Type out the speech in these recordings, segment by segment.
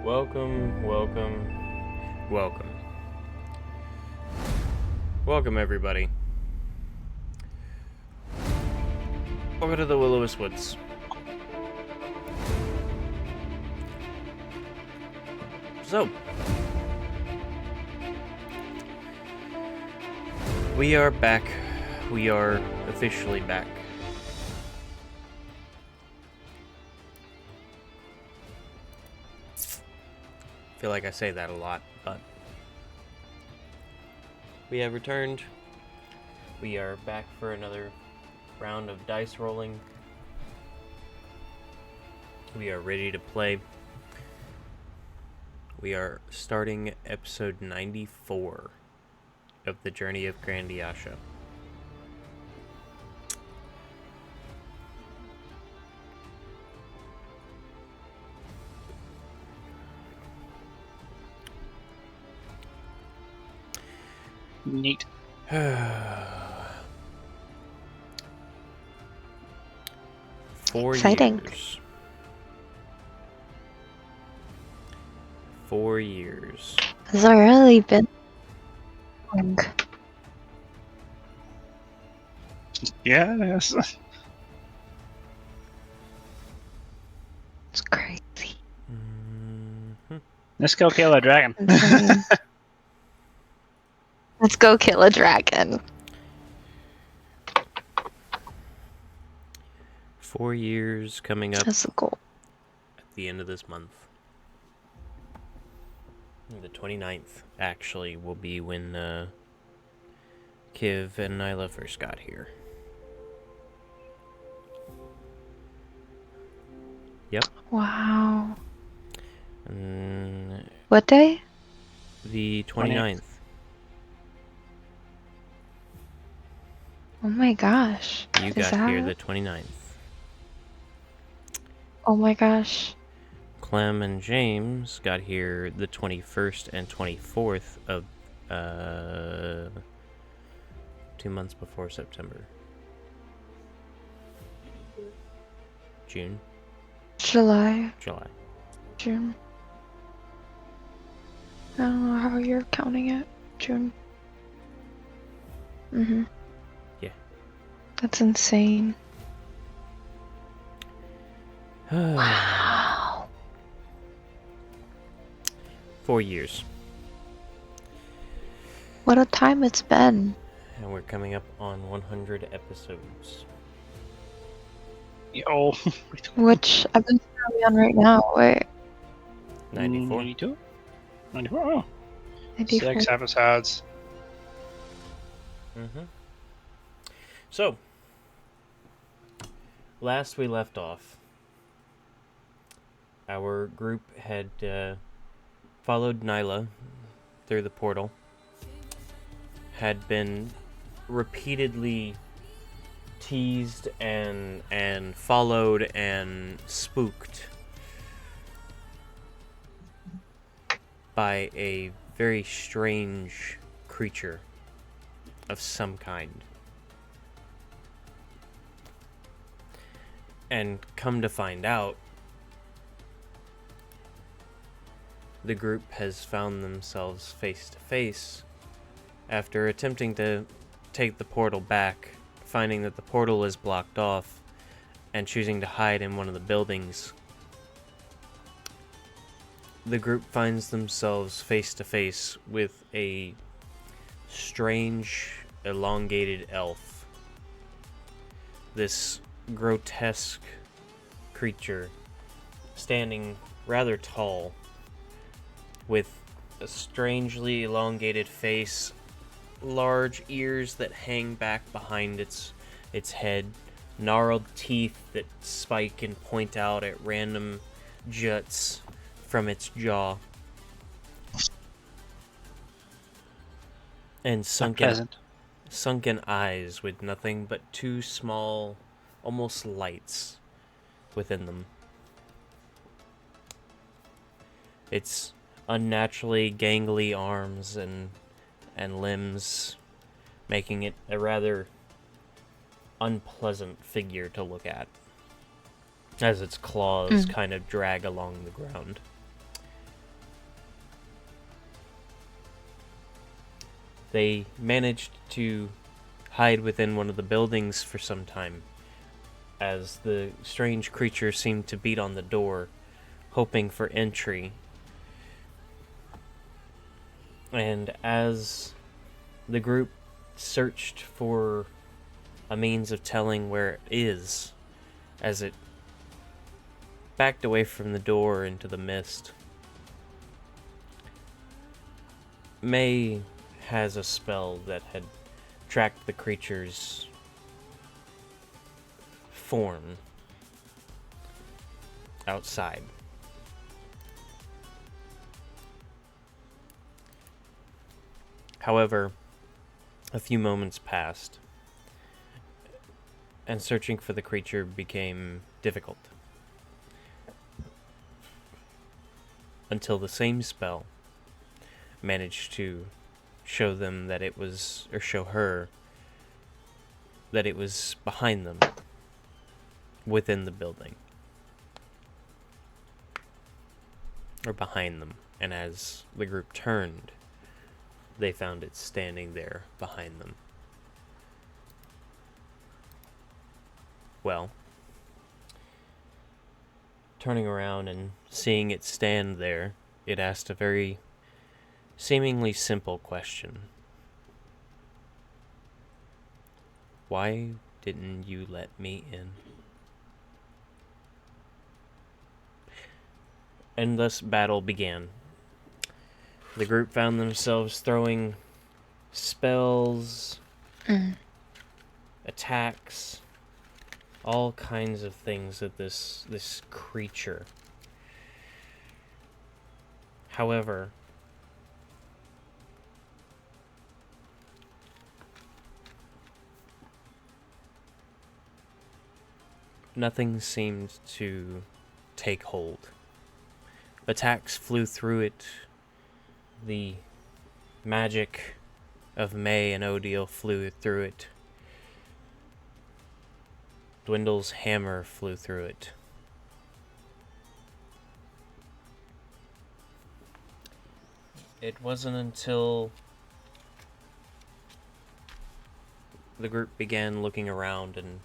Welcome, welcome. Welcome, everybody. Welcome to the Will-O-Wisp Woods. So, we are back. We are officially back. I feel like I say that a lot, but we have returned. We are back for another round of dice rolling. We are ready to play. We are starting episode 94 of the Journey of Grandiasha. Neat. 4 Exciting. years. 4 years. Has it really been long? Yeah, yes. It's crazy. Mm-hmm. Let's go kill a dragon. Insane. Let's go kill a dragon. 4 years coming up That's the goal. at the end of this month. The 29th, actually, will be when Kiv and Nyla first got here. Yep. Wow. And What day? the 29th. Oh my gosh. You Is got that... here the 29th. Oh my gosh. Clem and James got here the 21st and 24th of 2 months before September. June? July. July. June. I don't know how you're counting it. June. Mm-hmm. Yeah. That's insane. Wow. 4 years. What a time it's been. And we're coming up on 100 episodes. Yo. Which episode are we on right now? Wait. 94. 92? 94? Oh. 94. 6 episodes. Mm-hmm. So, last we left off, our group had followed Nyla through the portal, had been repeatedly teased and followed and spooked by a very strange creature of some kind. And come to find out, the group has found themselves face to face after attempting to take the portal back, finding that the portal is blocked off, and choosing to hide in one of the buildings. The group finds themselves face to face with a strange, elongated elf. This grotesque creature, standing rather tall, with a strangely elongated face, large ears that hang back behind its head, gnarled teeth that spike and point out at random juts from its jaw, and sunken eyes with nothing but 2 small, almost lights within them. Its unnaturally gangly arms and limbs, making it a rather unpleasant figure to look at, as its claws kind of drag along the ground. They managed to hide within one of the buildings for some time, as the strange creature seemed to beat on the door, hoping for entry. And as the group searched for a means of telling where it is, as it backed away from the door into the mist, Mei has a spell that had tracked the creature's form outside. However, a few moments passed, and searching for the creature became difficult. Until the same spell managed to show them that it was, or show her, that it was behind them, within the building. Or behind them. And as the group turned, they found it standing there behind them. Well, turning around and seeing it stand there, it asked a very seemingly simple question. Why didn't you let me in? And thus battle began. The group found themselves throwing spells, attacks, all kinds of things at this creature. However, nothing seemed to take hold. Attacks flew through it. The magic of Mei and Odile flew through it. Dwendal's hammer flew through it. It wasn't until the group began looking around and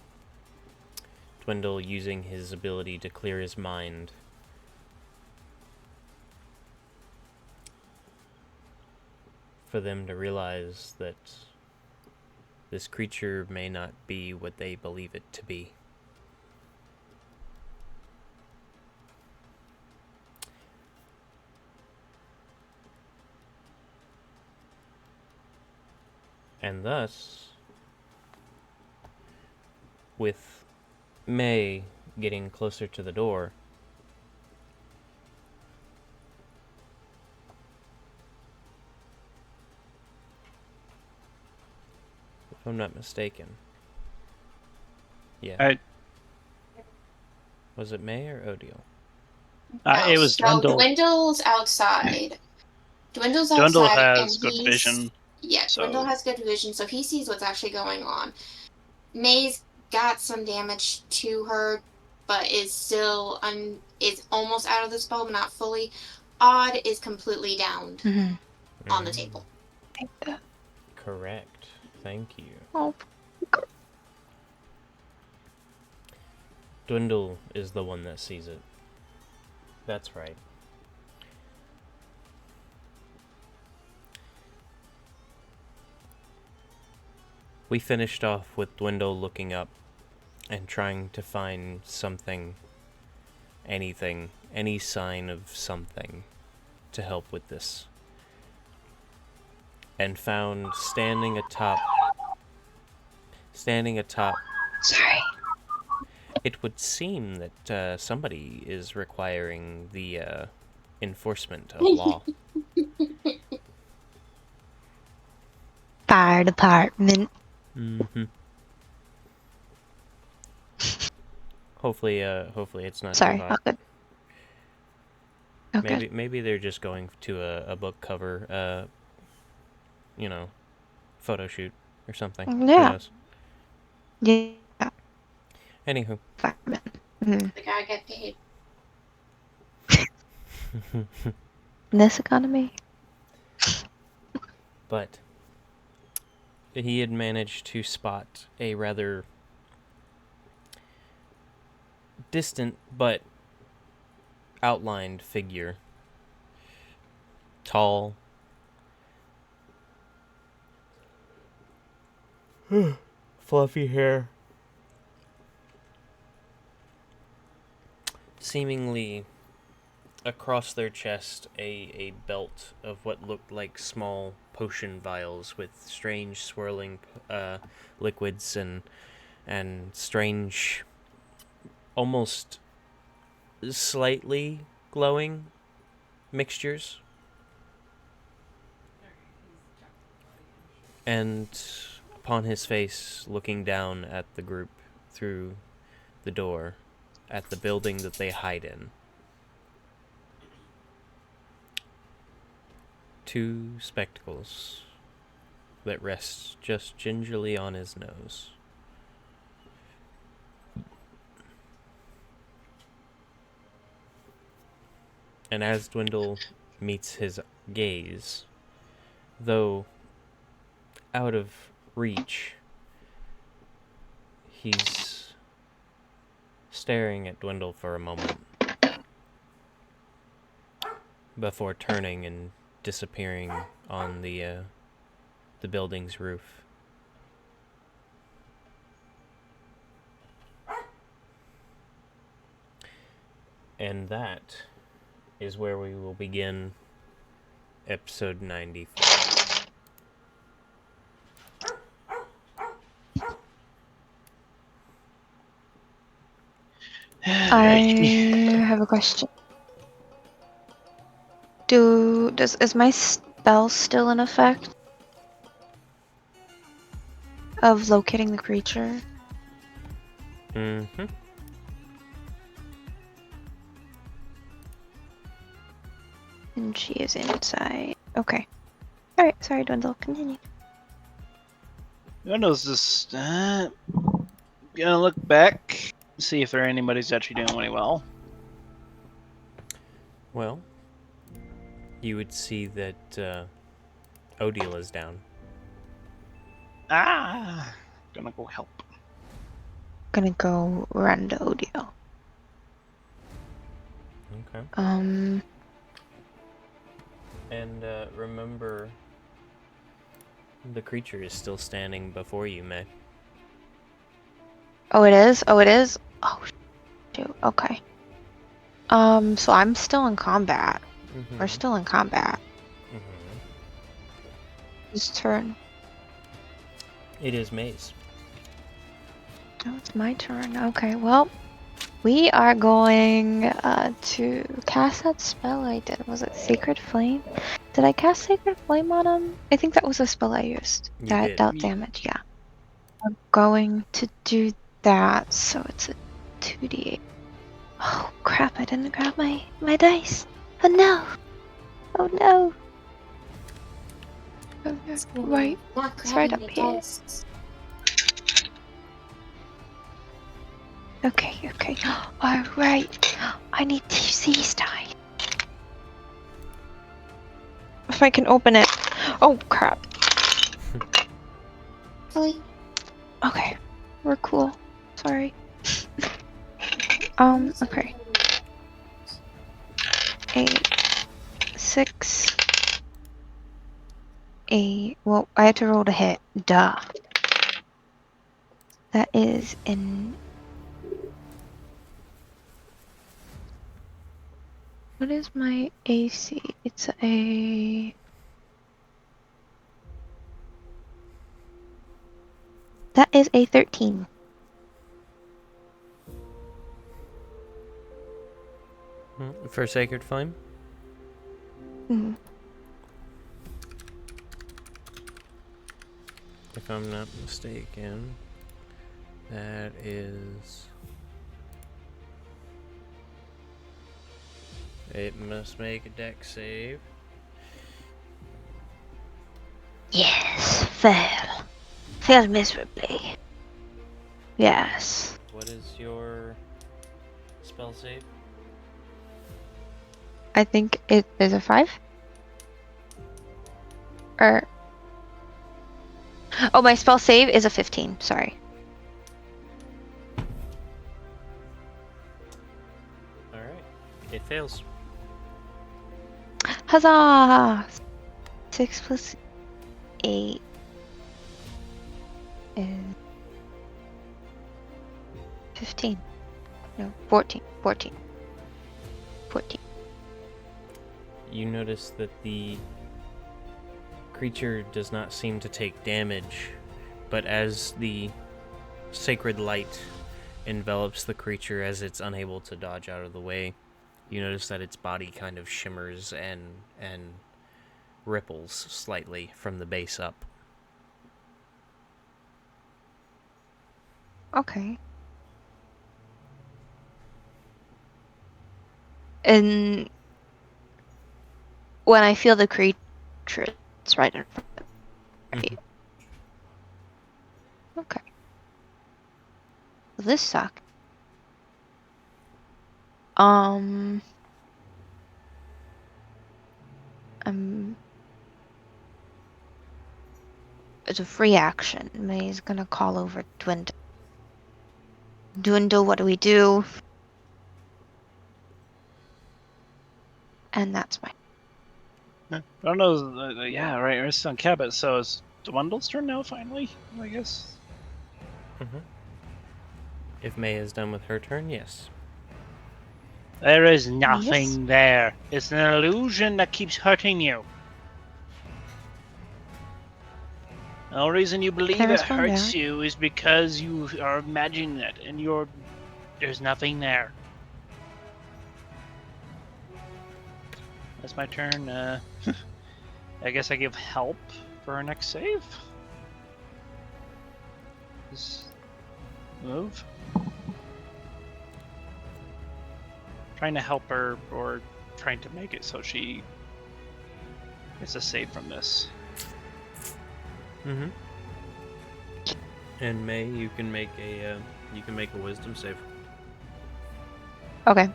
Dwendal using his ability to clear his mind for them to realize that this creature may not be what they believe it to be. And thus, with Mei getting closer to the door, if I'm not mistaken. Yeah. Was it Mei or Odile? It was No, Dwendal. Dwindle's outside. Dwindle's Dwendal outside, has and good vision. Yeah, so- Dwindle has good vision, so he sees what's actually going on. May's got some damage to her, but is still is almost out of the spell, but not fully. Odd is completely downed on the table. Correct. Thank you. Oh, Dwendal is the one that sees it. That's right. We finished off with Dwendal looking up and trying to find something, anything, any sign of something to help with this. And found standing atop. sorry. It would seem that somebody is requiring the enforcement of law. Fire department. Mm-hmm. Hopefully it's not Sorry, too all hot. good. Okay. Maybe they're just going to a book cover, photo shoot or something. Who Yeah. knows? Yeah. Anywho. Fireman. The guy get paid. In this economy. But he had managed to spot a rather distant but outlined figure. Tall. Fluffy hair. Seemingly across their chest, a belt of what looked like small potion vials with strange swirling liquids and strange, almost slightly glowing mixtures. And upon his face, looking down at the group through the door, at the building that they hide in, 2 spectacles that rest just gingerly on his nose. And as Dwendal meets his gaze, though out of reach, he's staring at Dwendal for a moment before turning and disappearing on the building's roof. And that is where we will begin episode 94. I have a question. Is my spell still in effect? Of locating the creature? Mm-hmm. And she is inside. Okay. Alright, sorry, Dwendal, continue. Windows just gonna look back, see if anybody's actually doing really well. Well, you would see that Odile is down. Gonna go help. Gonna go run to Odile. Okay. And remember, the creature is still standing before you, May. Oh, it is? Oh, it is? Oh, shoot. Okay. So I'm still in combat. Mm-hmm. We're still in combat. Mm-hmm. Whose turn? It is May's. Oh, it's my turn. Okay, well, we are going to cast that spell I did. Was it Sacred Flame? Did I cast Sacred Flame on him? I think that was a spell I used. You That did. dealt damage, yeah. I'm going to do that, so it's a 2d8. Oh crap, I didn't grab my dice. Oh no! Oh no! Right. Not It's right grabbing up the here. dice. Okay. Alright. I need to use these dice. If I can open it. Oh crap. Really? Okay. We're cool. Sorry. Okay. 8, 6, 8. Well, I had to roll to hit. Duh. That is in. What is my AC? It's a. That is a 13. For Sacred Flame? Mm. If I'm not mistaken, that is... It must make a dex save. Yes, fail. Fail miserably. Yes. What is your spell save? I think it is a 5. Or Oh, my spell save is a 15. Sorry. Alright. It fails. Huzzah! 6 plus 8 is 15. No, 14. 14. 14. You notice that the creature does not seem to take damage, but as the sacred light envelops the creature as it's unable to dodge out of the way, you notice that its body kind of shimmers and ripples slightly from the base up. Okay. And when I feel the creature, it's right in front of me. Okay. Well, this sucks. It's a free action. May's gonna call over Dwendal. Dwendal, what do we do? And that's my. I don't know. Yeah, right. It's on Cabot. So it's Dwendal's turn now, finally, I guess. If Mei is done with her turn, yes. There is nothing Yes. there. It's an illusion that keeps hurting you. The only reason you believe it respond hurts back? you is because you are imagining it, and there's nothing there. That's my turn. I guess I give help for our next save. Just move. Trying to help her, or trying to make it so she gets a save from this. And Mei, you can make a wisdom save. Okay.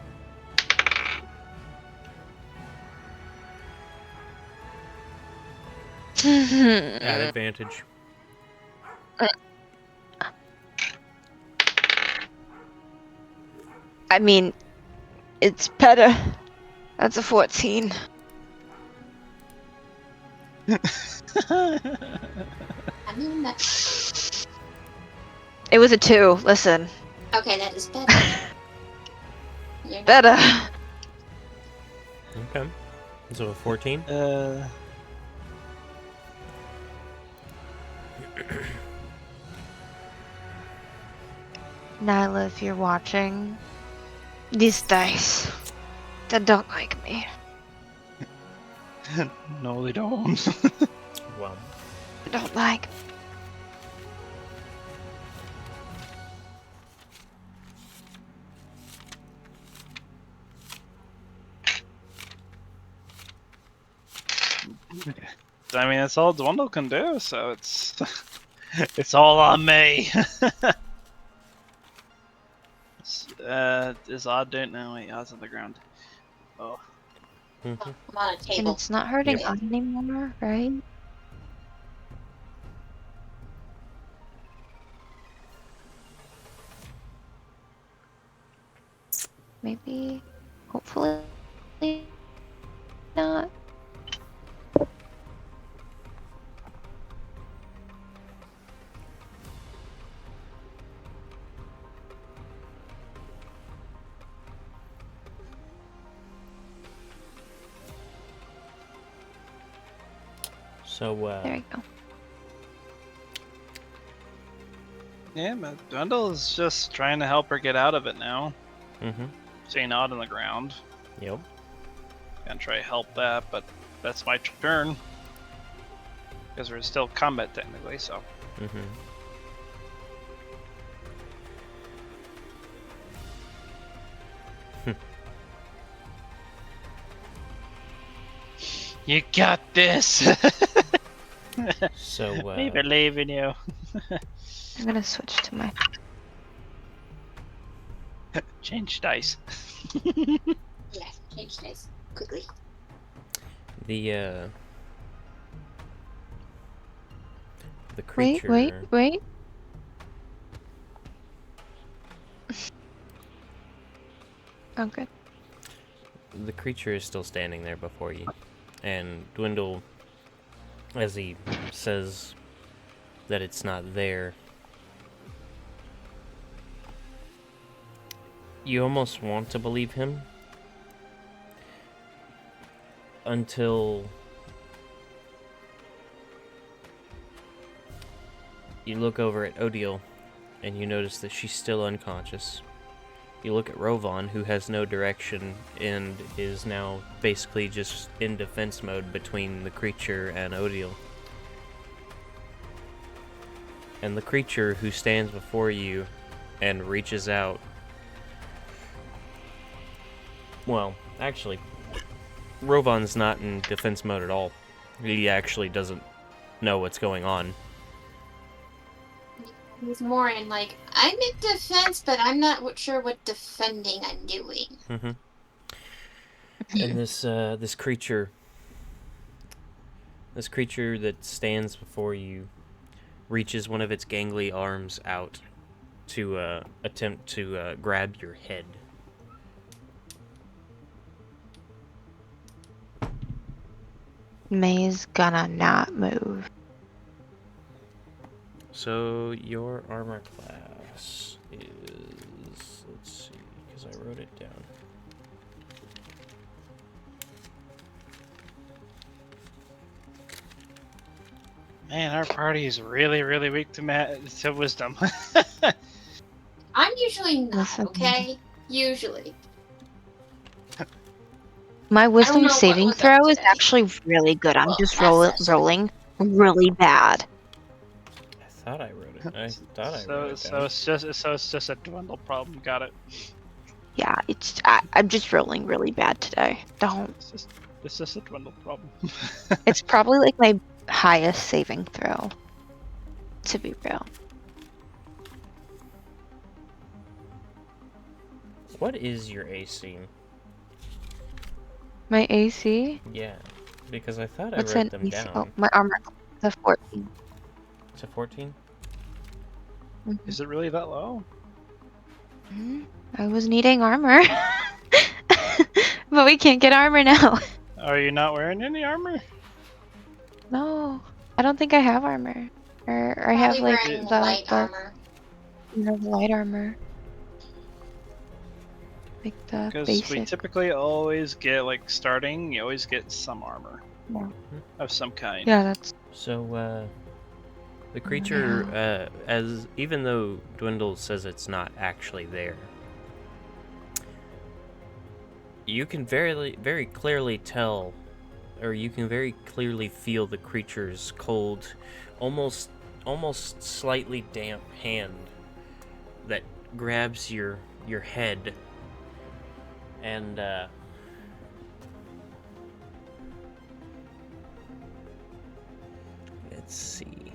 At advantage. I mean, it's better. That's a 14. I mean, that. It was a 2. Listen. Okay, that is better. You're not- Better. Okay. So a 14? Nyla, if you're watching, these dice, they don't like me. No, they don't. Well, They don't like me. I mean, that's all Dwendal can do, so it's it's all on me. Is Odd doing? No, wait, Odd's on the ground. Oh, I'm on a And table. it's not hurting Yep. us anymore, right? Maybe, hopefully not. so, There you go. yeah, but Dwendal is just trying to help her get out of it now. mm-hmm. Seeing Odd on the ground, Yep. gonna try to help that, but that's my turn because we're still combat technically. So Mm-hmm. you got this. So, We believe in you. I'm gonna switch to my. Change dice. Yes, change dice quickly. The Wait, creature. wait, wait. Oh, good. The creature is still standing there before you, and Dwendal, as he says that it's not there, you almost want to believe him until you look over at Odile and you notice that she's still unconscious. You look at Rovan, who has no direction and is now basically just in defense mode between the creature and Odile. And the creature who stands before you and reaches out. Well, actually, Rovan's not in defense mode at all. He actually doesn't know what's going on. He's more in like, I'm in defense, but I'm not sure what defending I'm doing. Mm-hmm. And this creature that stands before you reaches one of its gangly arms out to attempt to grab your head. May's gonna not move. So your armor class is, let's see, because I wrote it down. Man, our party is really, really weak to wisdom. I'm usually not, Listen. okay? Usually. My wisdom know what saving was up throw is today. actually really good. I'm Well, just last session. rolling really bad. I thought I wrote it. I thought I so wrote it so down. it's just a Dwendal problem. Got it. Yeah, I'm just rolling really bad today. Don't. It's just a Dwendal problem. It's probably like my highest saving throw. To be real. What is your AC? My AC? Yeah, because I thought What's I wrote an them AC? down. Oh, my armor. The 14. It's a 14? Is it really that low? I was needing armor. But we can't get armor now. Are you not wearing any armor? No. I don't think I have armor. Or I have Probably like wearing the light armor. light armor. Like the Because we basic. typically always get, like, starting, you always get some armor. Yeah. Of some kind. Yeah, that's So, the creature, as even though Dwendal says it's not actually there, you can very clearly tell, or you can very clearly feel the creature's cold, almost slightly damp hand that grabs your head, and let's see.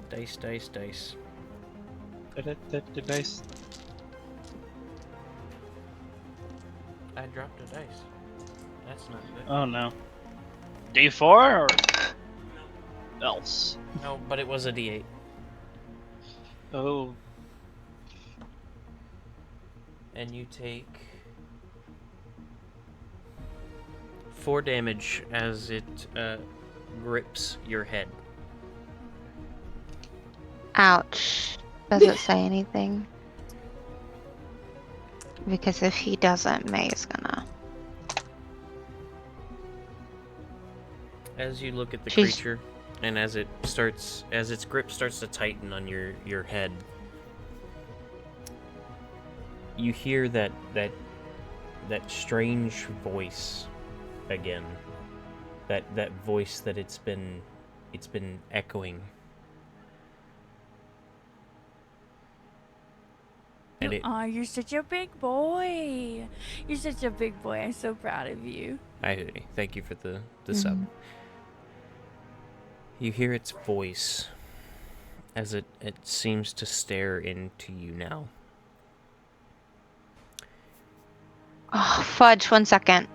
Dice. The dice. I dropped a dice. That's not good. Oh no. D4 or else? No, but it was a D8. Oh. And you take 4 damage as it grips your head. ouch. Does it say anything? Because if he doesn't, May is gonna. As you look at the She's- creature, and as its grip starts to tighten on your head, you hear that strange voice again. That voice that it's been echoing. And You're such a big boy. You're such a big boy. I'm so proud of you. Thank you for the sub. You hear its voice as it seems to stare into you now. Oh, fudge, 1 second.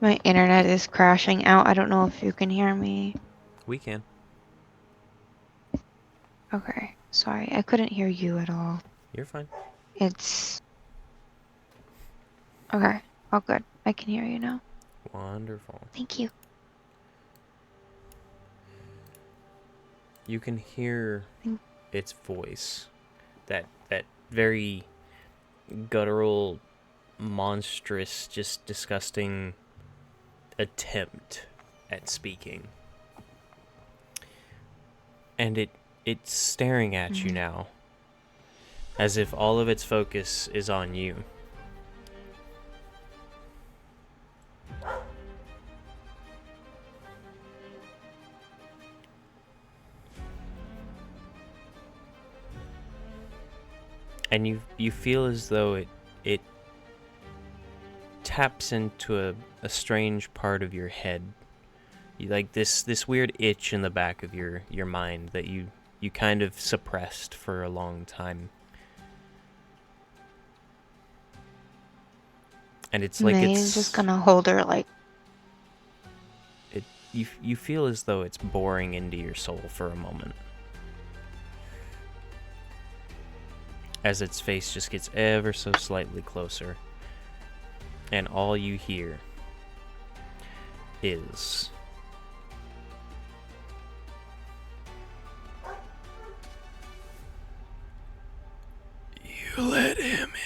My internet is crashing out. I don't know if you can hear me. We can. Okay, sorry. I couldn't hear you at all. You're fine. It's... Okay, all good. I can hear you now. Wonderful. Thank you. You can hear Thank- its voice. That very guttural, monstrous, just disgusting attempt at speaking. And it's staring at you now, as if all of its focus is on you. And you feel as though it taps into a strange part of your head. You, like this weird itch in the back of your mind that you kind of suppressed for a long time. And it's like May's just gonna hold her like... you feel as though it's boring into your soul for a moment. As its face just gets ever so slightly closer. And all you hear is... You let him in.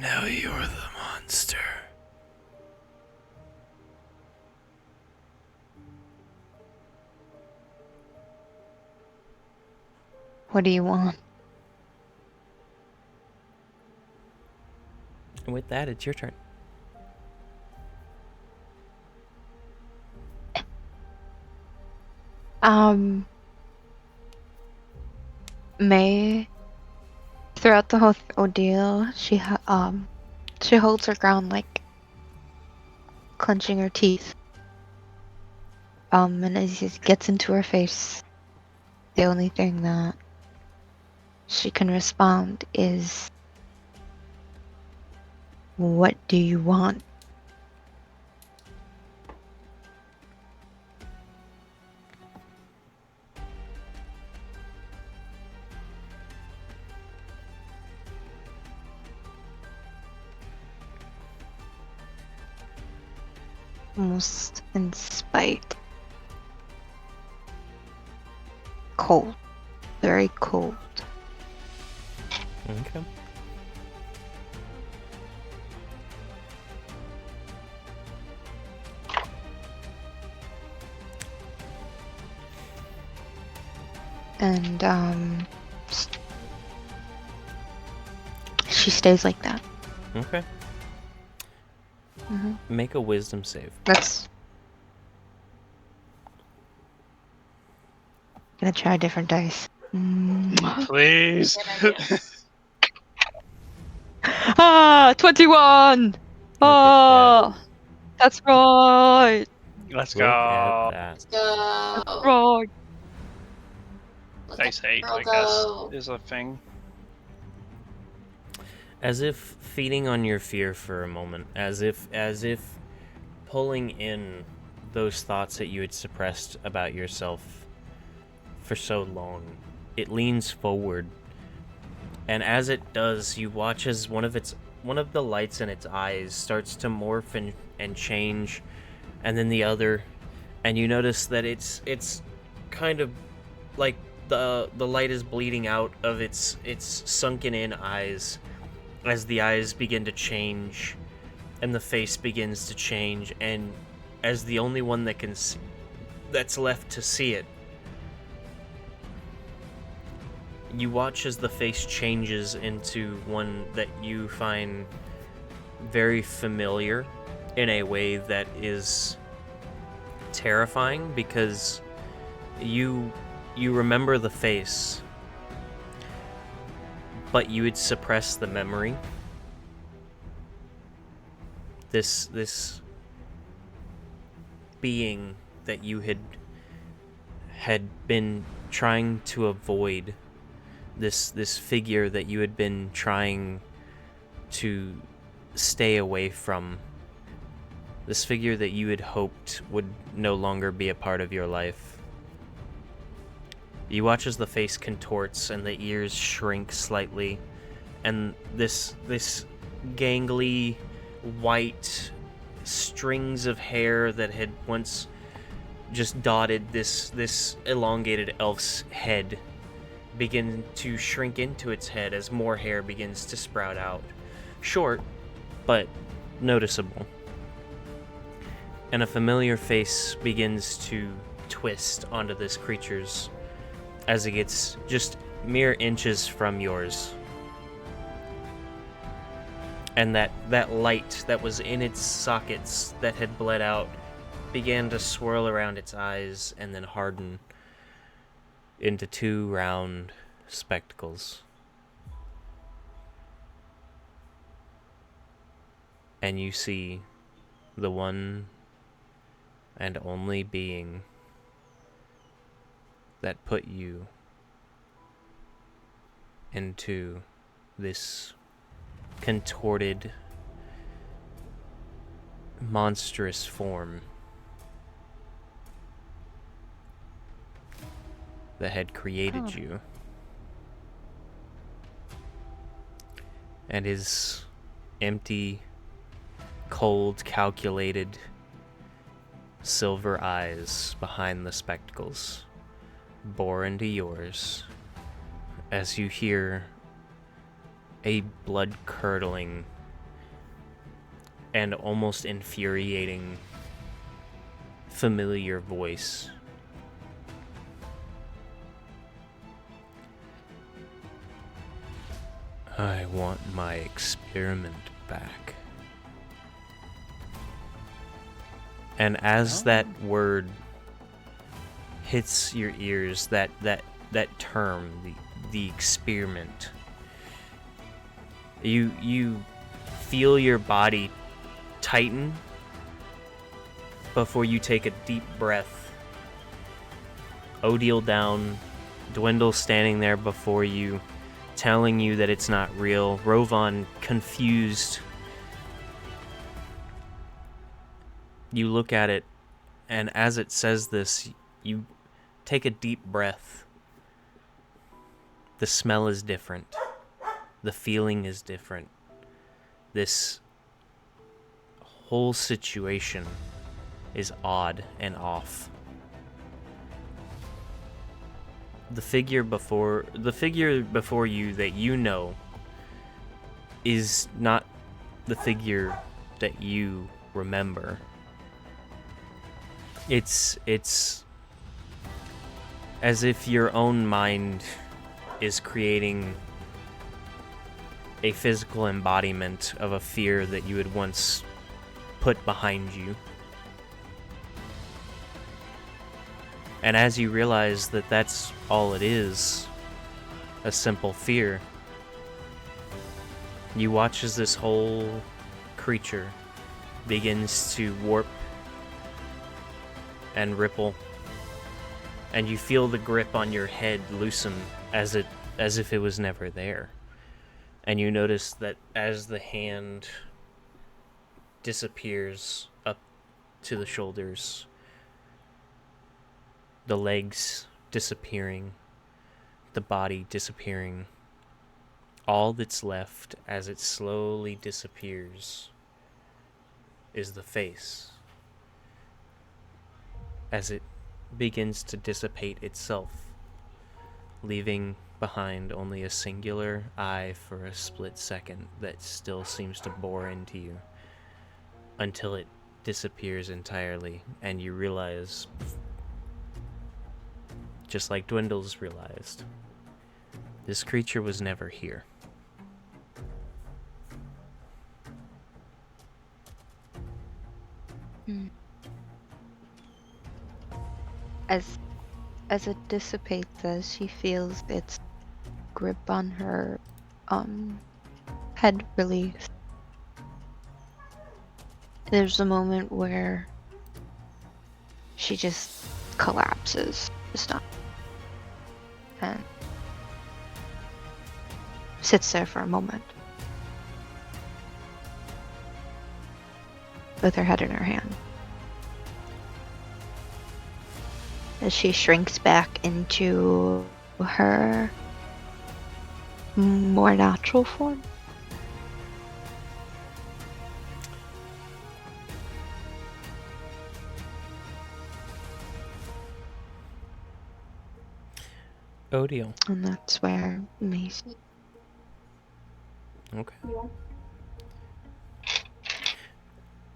Now you're the monster. What do you want? And with that, it's your turn. May, throughout the whole ordeal, she holds her ground, like clenching her teeth. And as he gets into her face, the only thing that she can respond is, "What do you want?" Almost in spite. Cold. Very cold. Okay. And she stays like that. Okay. Mm-hmm. Make a wisdom save. That's... Gonna try a different dice. Please. Good idea. 21! Oh, that's right. Let's Look go. at that. Go. Right. Let Dice the 8, girl I guess, go. is a thing. As if feeding on your fear for a moment, as if pulling in those thoughts that you had suppressed about yourself for so long, it leans forward, and as it does, you watch as one of the lights in its eyes starts to morph and change, and then the other, and you notice that it's kind of like the light is bleeding out of its sunken in eyes as the eyes begin to change and the face begins to change, and as the only one that can see, that's left to see it, you watch as the face changes into one that you find very familiar in a way that is terrifying, because you remember the face, but you would suppress the memory. This being that you had been trying to avoid, this figure that you had been trying to stay away from, this figure that you had hoped would no longer be a part of your life. You watch as the face contorts and the ears shrink slightly, and this gangly white strings of hair that had once just dotted this elongated elf's head begin to shrink into its head as more hair begins to sprout out. Short, but noticeable. And a familiar face begins to twist onto this creature's as it gets just mere inches from yours. And that light that was in its sockets that had bled out began to swirl around its eyes and then harden into 2 round spectacles. And you see the one and only being that put you into this contorted, monstrous form that had created you. And his empty, cold, calculated, silver eyes behind the spectacles bore into yours as you hear a blood-curdling and almost infuriating familiar voice. I want my experiment back. And as that word hits your ears, that term, the experiment, you feel your body tighten before you take a deep breath. Odile down, Dwendal standing there before you, telling you that it's not real. Rovan confused. You look at it, and as it says this, you take a deep breath. The smell is different. The feeling is different. This whole situation is odd and off. The figure before you that you know is not the figure that you remember. It's as if your own mind is creating a physical embodiment of a fear that you had once put behind you. And as you realize that that's all it is, a simple fear, you watch as this whole creature begins to warp and ripple, and you feel the grip on your head loosen as if it was never there. And you notice that as the hand disappears up to the shoulders, the legs disappearing, the body disappearing, all that's left as it slowly disappears is the face, as it begins to dissipate itself, leaving behind only a singular eye for a split second that still seems to bore into you, until it disappears entirely, and you realize, just like Dwendal's realized, this creature was never here. As it dissipates, as she feels its grip on her head release, there's a moment where she just collapses, just not, and sits there for a moment with her head in her hand as she shrinks back into her more natural form. Odiel. And that's where Mace. Okay.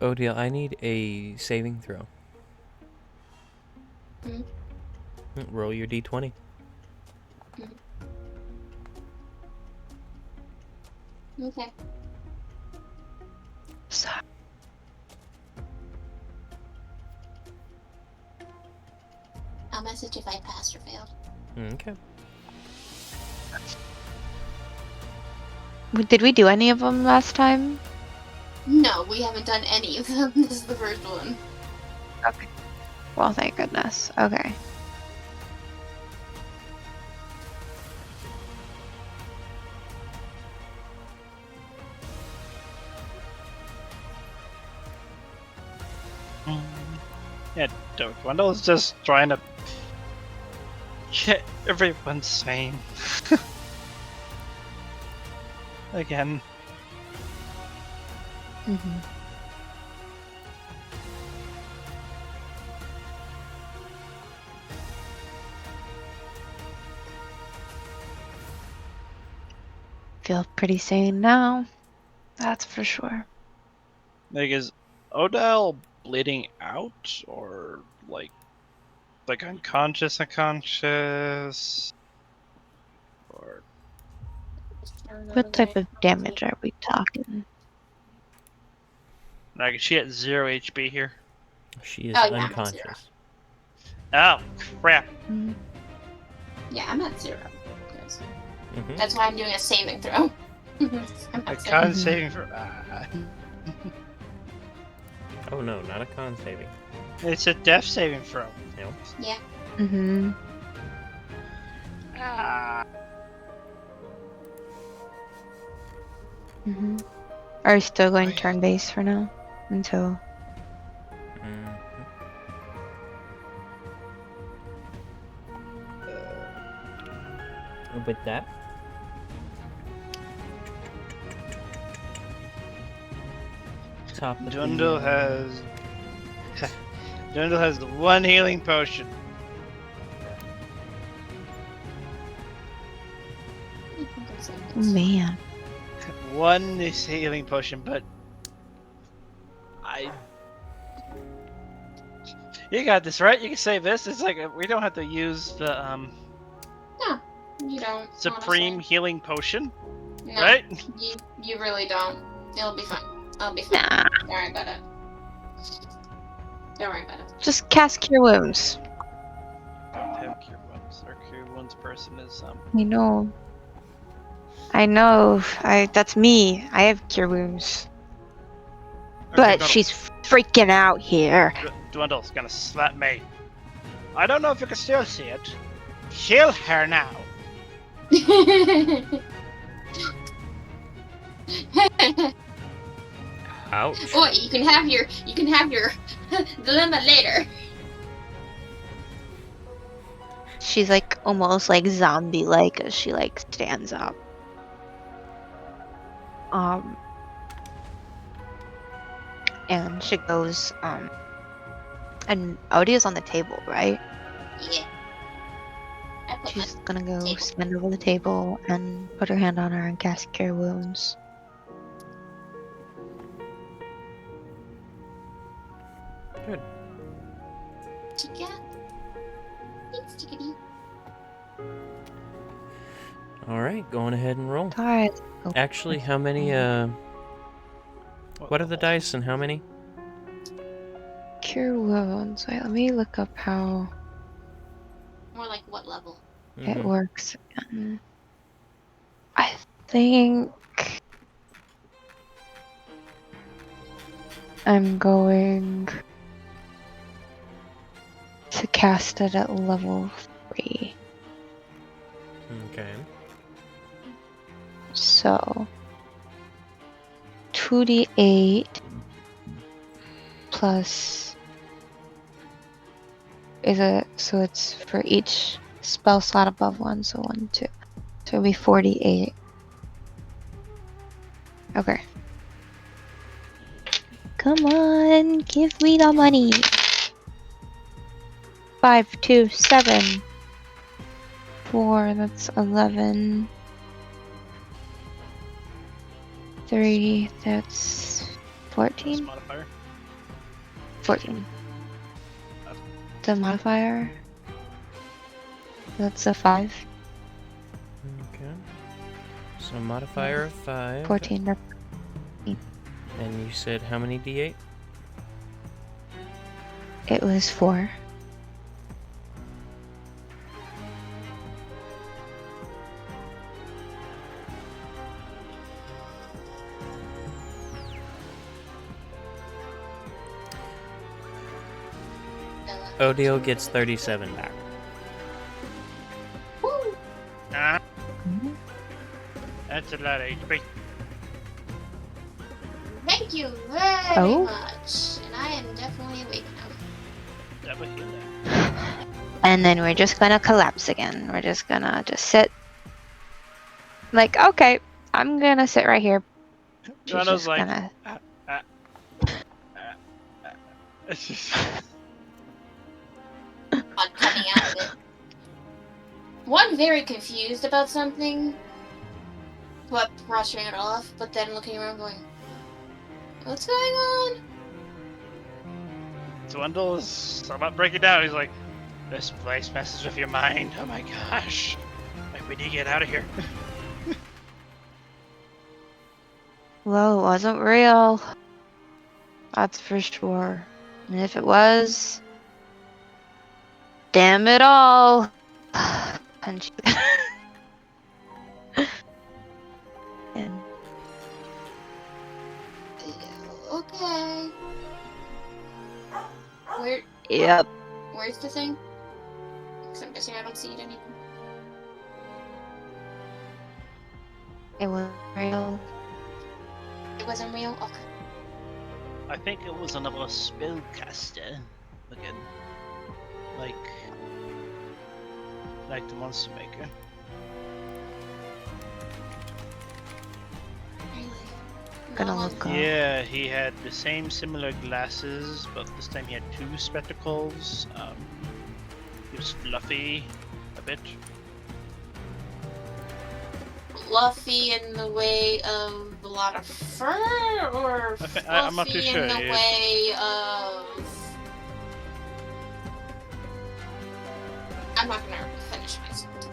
Odiel, I need a saving throw. Mhm. Roll your d20. Okay. So, I'll message if I passed or failed. Okay. did we do any of them last time? No, we haven't done any of them. This is the first one. Okay. Well, thank goodness. Okay. Yeah, Dwendal is just trying to get everyone sane. Again. Mm-hmm. Feel pretty sane now. That's for sure. Like, is Odell bleeding out, or like unconscious, or What type of damage are we talking? like is she at 0 HP here? She is Oh, yeah, I'm at unconscious. Oh crap! Mm, Yeah, I'm at 0. Yes. Mm-hmm. That's why I'm doing a saving throw. I'm A at 0. con Mhm. saving for. Oh no, not a con saving. It's a death saving throw. No. Yeah. Mm-hmm. Ah. Mm-hmm. Are we still going turn-based for now? Until... Mm-hmm. With that, top of Dwendal the, has. Dwendal has the one healing potion. Oh, man. One is healing potion, but you got this, right? You can save this. It's like we don't have to use the No, you don't. supreme honestly. healing potion, No, right? you really don't. It'll be fine. I'll be fine. Nah. Don't worry about it. Don't worry about it. Just cast Cure Wounds. Don't have cure wounds. Our cure wounds person is I know. I know. That's me. I have Cure Wounds. But Dwendal. she's freaking out here. Dwendal's gonna slap me. I don't know if you can still see it. Kill her now. ouch. Or you can have your dilemma later. She's like almost like zombie-like as she like stands up. And she goes, and Odia's on the table, right? Yeah. I put She's my gonna go table. stand over the table and put her hand on her and cast Cure Wounds. Good. Chica. Thanks, chickadee. Alright, going ahead and roll. Alright. Actually, how many, what are the dice and how many? Cure Wounds. Wait, let me look up how More like what level? it Mhm. works again. I think I'm going cast it at level 3. Okay. So 2d8 plus so it's for each spell slot above 1, so 1, 2. So it'll be 48. Okay. Come on, give me the money. 5, 2, 7. 4, that's 11. 3, that's 14. Modifier. 14. The modifier. That's a 5. Okay. So modifier of 5. 14. That's And you said how many d8? It was 4. Odile gets 37 back. Woo! Ah, that's a lot of HP. Thank you very Oh. much. And I am definitely awake now. Double healer. And then we're just gonna collapse again. We're just gonna sit. Like, okay, I'm gonna sit right here. She's Dwendal's just like, gonna. It's just On coming out of it. One very confused about something, but brushing it off, but then looking around going, what's going on? Dwendal's about breaking down. He's like, this place messes with your mind. Oh my gosh. Like, we need to get out of here. Well, it wasn't real. That's for sure. And if it was, damn it all. Punch. And Okay. yep. Where's the thing? Because I'm guessing I don't see it anymore. It was real. It wasn't real? Okay. I think it was another spellcaster. Again. Like the monster maker. Really? Gonna No, look up. Yeah, he had the same similar glasses, but this time he had 2 spectacles. He was fluffy a bit. Fluffy in the way of a lot of fur, or I'm not too fluffy sure, in the yeah. way of... I'm not gonna finish my sentence.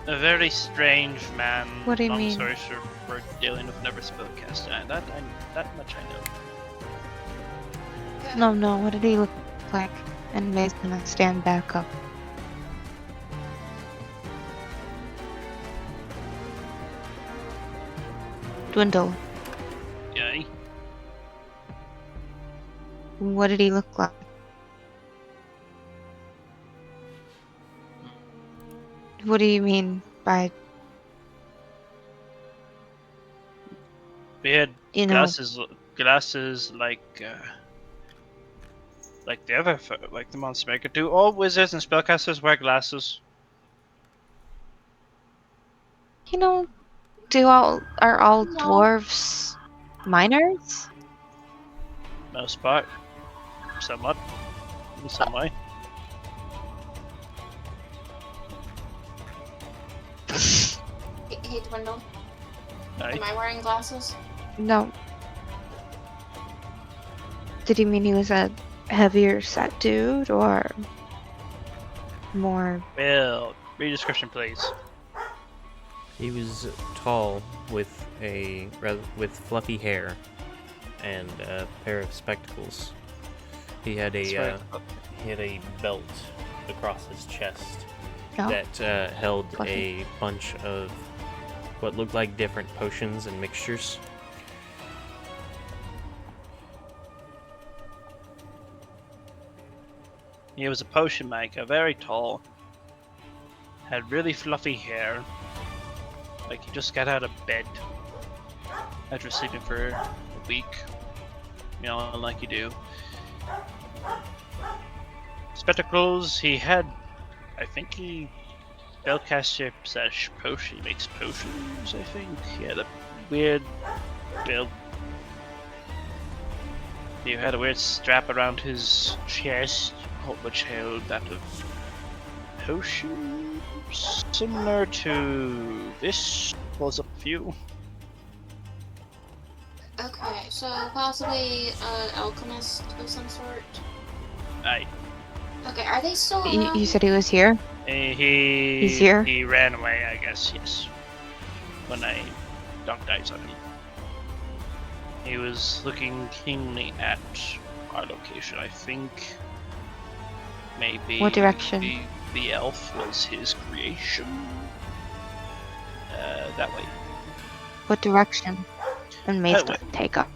A very strange man. What do you Long mean? story short, we're dealing with another spellcaster, and that much I know. No, what did he look like? And May's gonna stand back up. Dwendal, Yay. what did he look like? What do you mean by, We had you know, glasses like the other, like the monster maker. Do all wizards and spellcasters wear glasses? are all No. dwarves minors? Most part. Somewhat. In some way. Hey, Dwendal, Aye. am I wearing glasses? No. Did he mean he was a heavier set dude or more? Well, read description, please. He was tall with fluffy hair and a pair of spectacles. He had That's a right. he had a belt across his chest No. that held Fluffy. a bunch of what looked like different potions and mixtures. He was a potion maker, very tall. Had really fluffy hair. Like he just got out of bed after sleeping for a week. You know, like you do. Spectacles, he had... I think he... spellcaster slash potion. He makes potions, I think. He had a weird build. He had a weird strap around his chest, which held that of potions, similar to this. Close up a few. Okay, so possibly an alchemist of some sort. Aye. Okay, are they still You around? said he was here? He's here? He ran away, I guess, yes. When I knocked eyes on him. He was looking keenly at our location, I think. Maybe What direction? the elf was his creation. That way. What direction? And May's That gonna way. take off.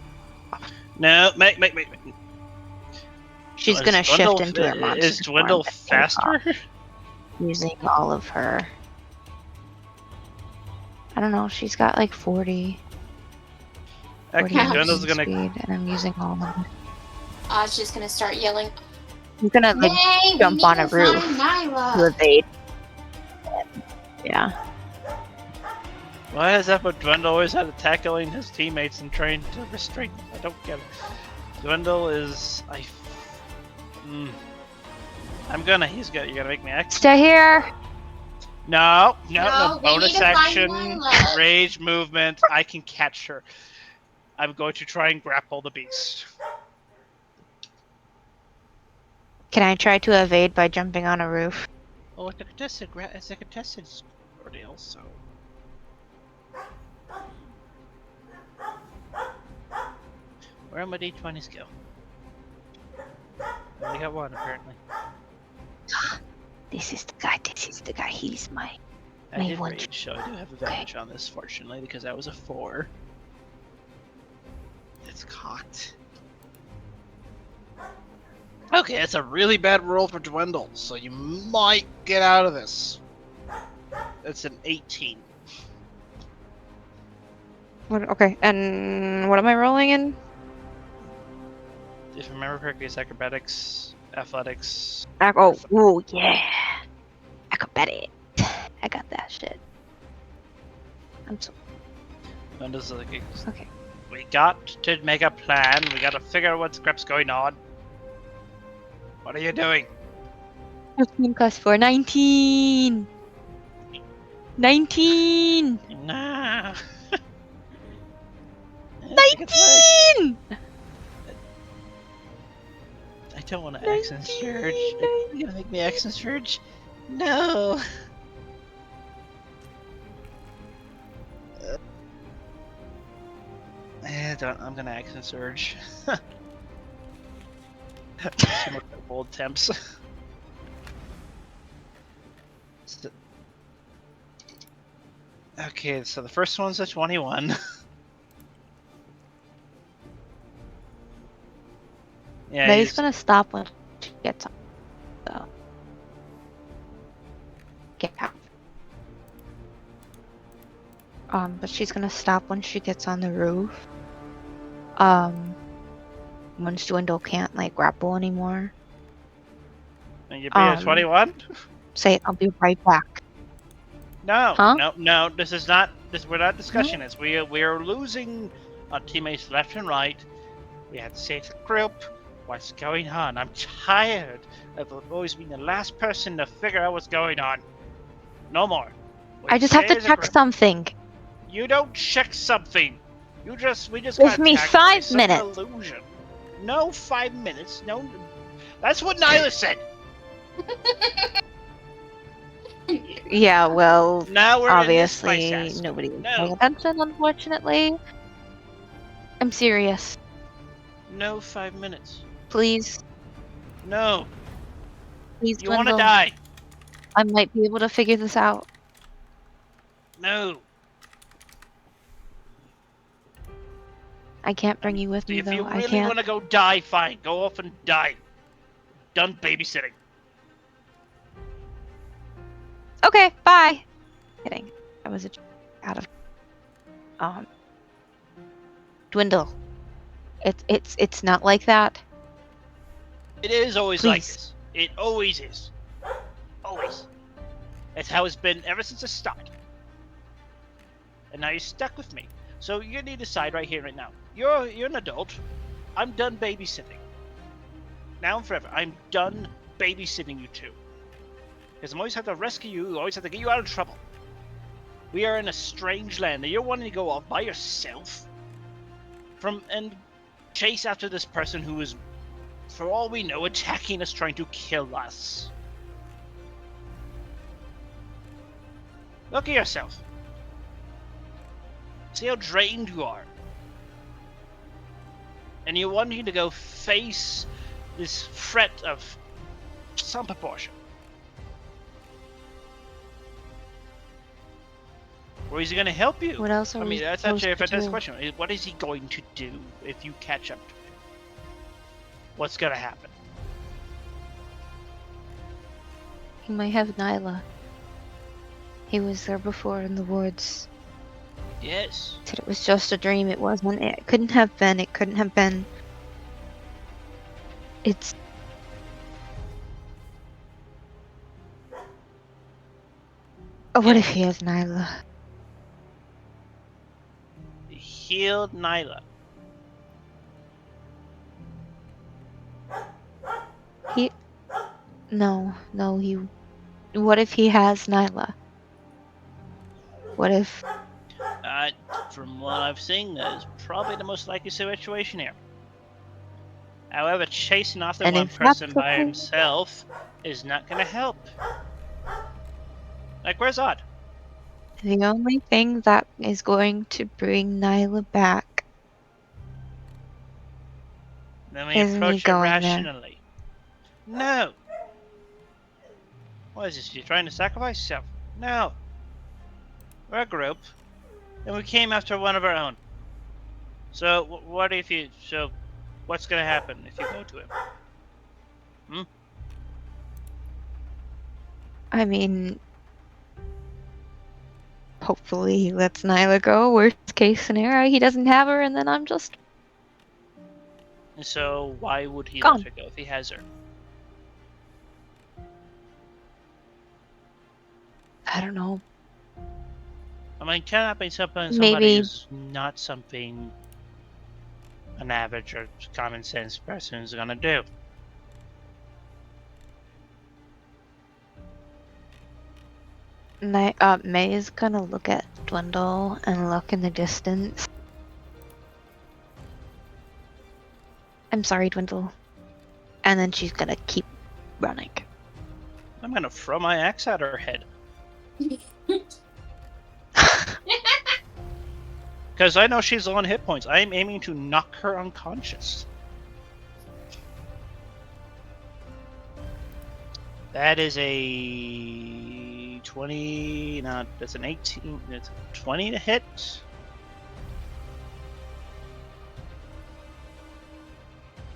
No, mate. She's Is gonna Dwendal- shift into her monster Is Dwendal form and take off, faster? using all of her. I don't know. She's got like 40. 40 Okay, Dwendal's movement gonna. speed, and I'm using all of them. I was just gonna start yelling, I'm gonna like "Hey, jump we on need a to roof find to Nyla!" evade. Yeah. Why is that? But Dwendal always had to tackling his teammates and trying to restrain them. I don't get it. Dwendal is. You're gonna make me act. Stay here. No, No, we bonus need to find action, Nyla. rage movement. I can catch her. I'm going to try and grapple the beast. Can I try to evade by jumping on a roof? Well, it's a contested ordeal, so. Where are my d20s go? I only got one, apparently. This is the guy. This is the guy. He's my. I May did one. rage, so I do have advantage on this, fortunately, because that was a 4. It's cocked. Okay, it's a really bad roll for Dwendal, so you might get out of this. It's an 18. What, okay, and what am I rolling in? If I remember correctly, it's acrobatics, athletics. Oh, yeah. Acrobatic. I got that shit. I'm so. Dwendal's like, Okay. we got to make a plan. We got to figure out what's crap's going on. What are you doing? 15 plus 4. 19! 19! Nah. 19! I don't want to accent surge. You're gonna make me accent surge? No. I'm gonna accent surge. Two more bold attempts. Okay, so the first one's a 21. Yeah, May's gonna stop when she gets on. So. Get out. But she's gonna stop when she gets on the roof. Once Dwendal can't like grapple anymore. And you be a 21? Say, I'll be right back. No, Huh? no. This is not. We're not discussing this. We are losing our teammates left and right. We have to say to the group what's going on. I'm tired of always being the last person to figure out what's going on. No more. I just have to check something. You don't check something. We just Give got me attacked by 5 some minutes. illusion. No 5 minutes. No. That's what Nyla said. Yeah, well, Now we're obviously in this nobody was No. paying attention, unfortunately. I'm serious. No 5 minutes. Please, No. please, You want to Dwendal. die? I might be able to figure this out. No. I can't bring you with me, If though. you I really can't. want to go die, fine. Go off and die. Done babysitting. Okay, bye. Kidding. That was a joke. Out of Dwindle. It's not like that. It is always like Please. this. It always is. Always. That's how it's been ever since the start. And now you're stuck with me. So you need to decide right here, right now. You're an adult. I'm done babysitting. Now and forever. I'm done babysitting you two. Because I'm always have to rescue you. Always have to get you out of trouble. We are in a strange land. And you're wanting to go off by yourself and chase after this person who is, for all we know, attacking us, trying to kill us. Look at yourself. See how drained you are. And you're wanting to go face this threat of some proportion. Or is he going to help you? What else are I we mean, that's supposed actually a to fantastic do? question. What is he going to do if you catch up to him? What's going to happen? He might have Nyla. He was there before in the woods. Yes. Said it was just a dream. It wasn't. It couldn't have been. It couldn't have been. It's. Oh, what if he has Nyla? He healed Nyla. He. No, he. What if he has Nyla? What if. From what I've seen, that is probably the most likely situation here. However, chasing after And one if that's person the by thing- himself is not going to help. Like, where's Odd? The only thing that is going to bring Nyla back Then we is me approach it going there. rationally. No! What is this? You're trying to sacrifice yourself? No! We're a group, and we came after one of our own. So, what if you... So, what's gonna happen if you go to him? I mean, hopefully he lets Nyla go. Worst case scenario, he doesn't have her, and then I'm just And so, why would he Gone. let her go if he has her? I don't know. I mean, kidnapping somebody Maybe- is not something an average or common sense person is gonna do. May is gonna look at Dwendal and look in the distance. I'm sorry, Dwendal. And then she's gonna keep running. I'm gonna throw my axe at her head. Because I know she's low on hit points. I am aiming to knock her unconscious. That is a 20. No, that's an 18. It's a 20 to hit.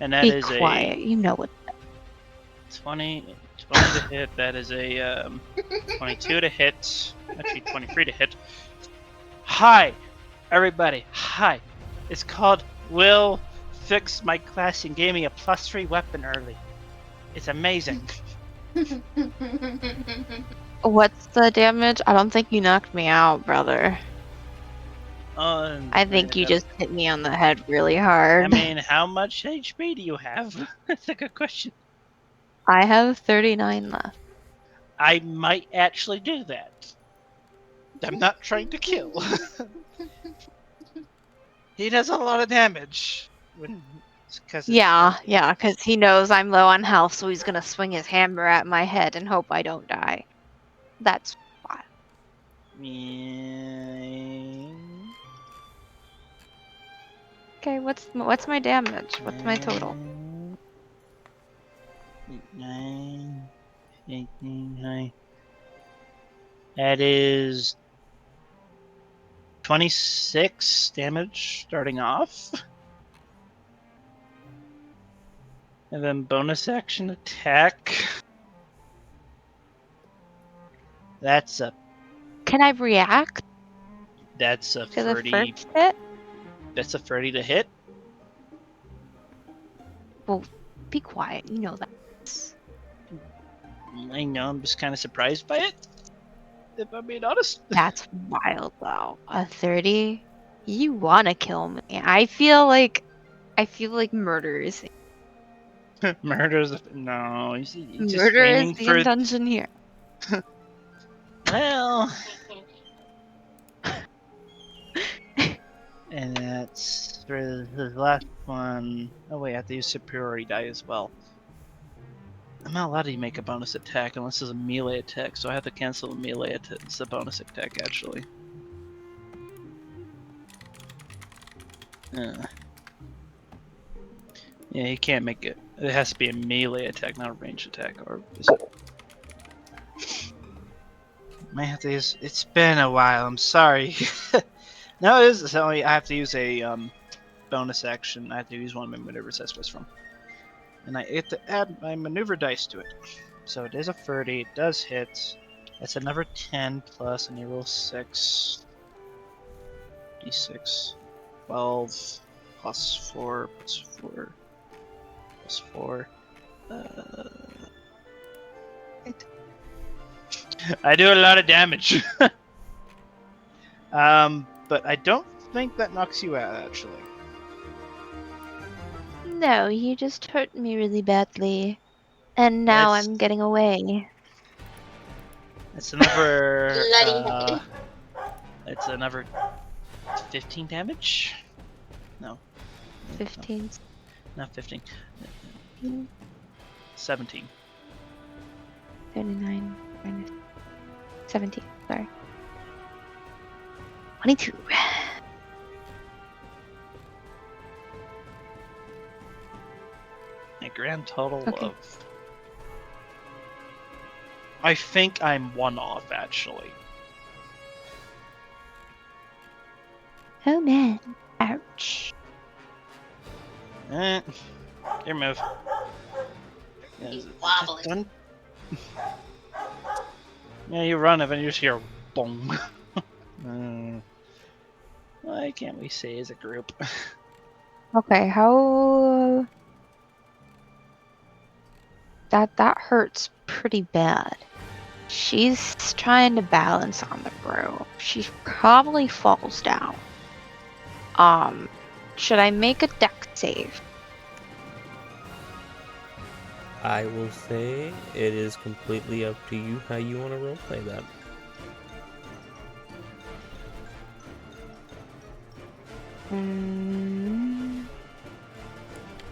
And that Be is quiet. You know what. 20 to hit. That is a 22 to hit. Actually, 23 to hit. Hi, everybody. Hi. It's called Will fixed my class and gave me a +3 weapon early. It's amazing. What's the damage? I don't think you knocked me out, brother. I think you just hit me on the head really hard. I mean, how much HP do you have? That's a good question. I have 39 left. I might actually do that. I'm not trying to kill. He does a lot of damage. Yeah, because he knows I'm low on health, so he's gonna swing his hammer at my head and hope I don't die. That's why. Okay, what's my damage? What's my total? 9, 18, 9. That is 26 damage starting off. And then bonus action attack. That's a Can I react that's a to the 30. first hit? That's a 30 to hit. Well, be quiet. You know that. I know. I'm just kind of surprised by it. If I'm being honest. That's wild, though. A 30? You wanna kill me? I feel like murder is Murder's no. He's just murder is aiming the for. intention here. Well. And that's for the last one. Oh wait, I have to use superiority die as well. I'm not allowed to make a bonus attack unless it's a melee attack, so I have to cancel a melee attack. It's a bonus attack, actually. Yeah, you can't make it. It has to be a melee attack, not a ranged attack, or is it? Might have to use. It's been a while. I'm sorry. No, it is. It's only I have to use a bonus action. I have to use one of my maneuvers that's what's from. And I have to add my maneuver dice to it. So it is a 30, it does hit. That's another 10 plus, and you roll 6. D6. 12 plus 4 plus 4 plus 4. I do a lot of damage. But I don't think that knocks you out, actually. No, you just hurt me really badly. And now That's- I'm getting away. It's another. Bloody It's another 15 damage. No. 15. Not 15. 17. 39 minus 17. Sorry. 22. A grand total Okay. of. I think I'm one off, actually. Oh man. Ouch. Your move. He's it wobbly. done? Yeah, you run and then you just hear boom. Why can't we say as a group? Okay, how... That hurts pretty bad. She's trying to balance on the rope. She probably falls down. Should I make a dex save? I will say it is completely up to you how you want to roleplay that.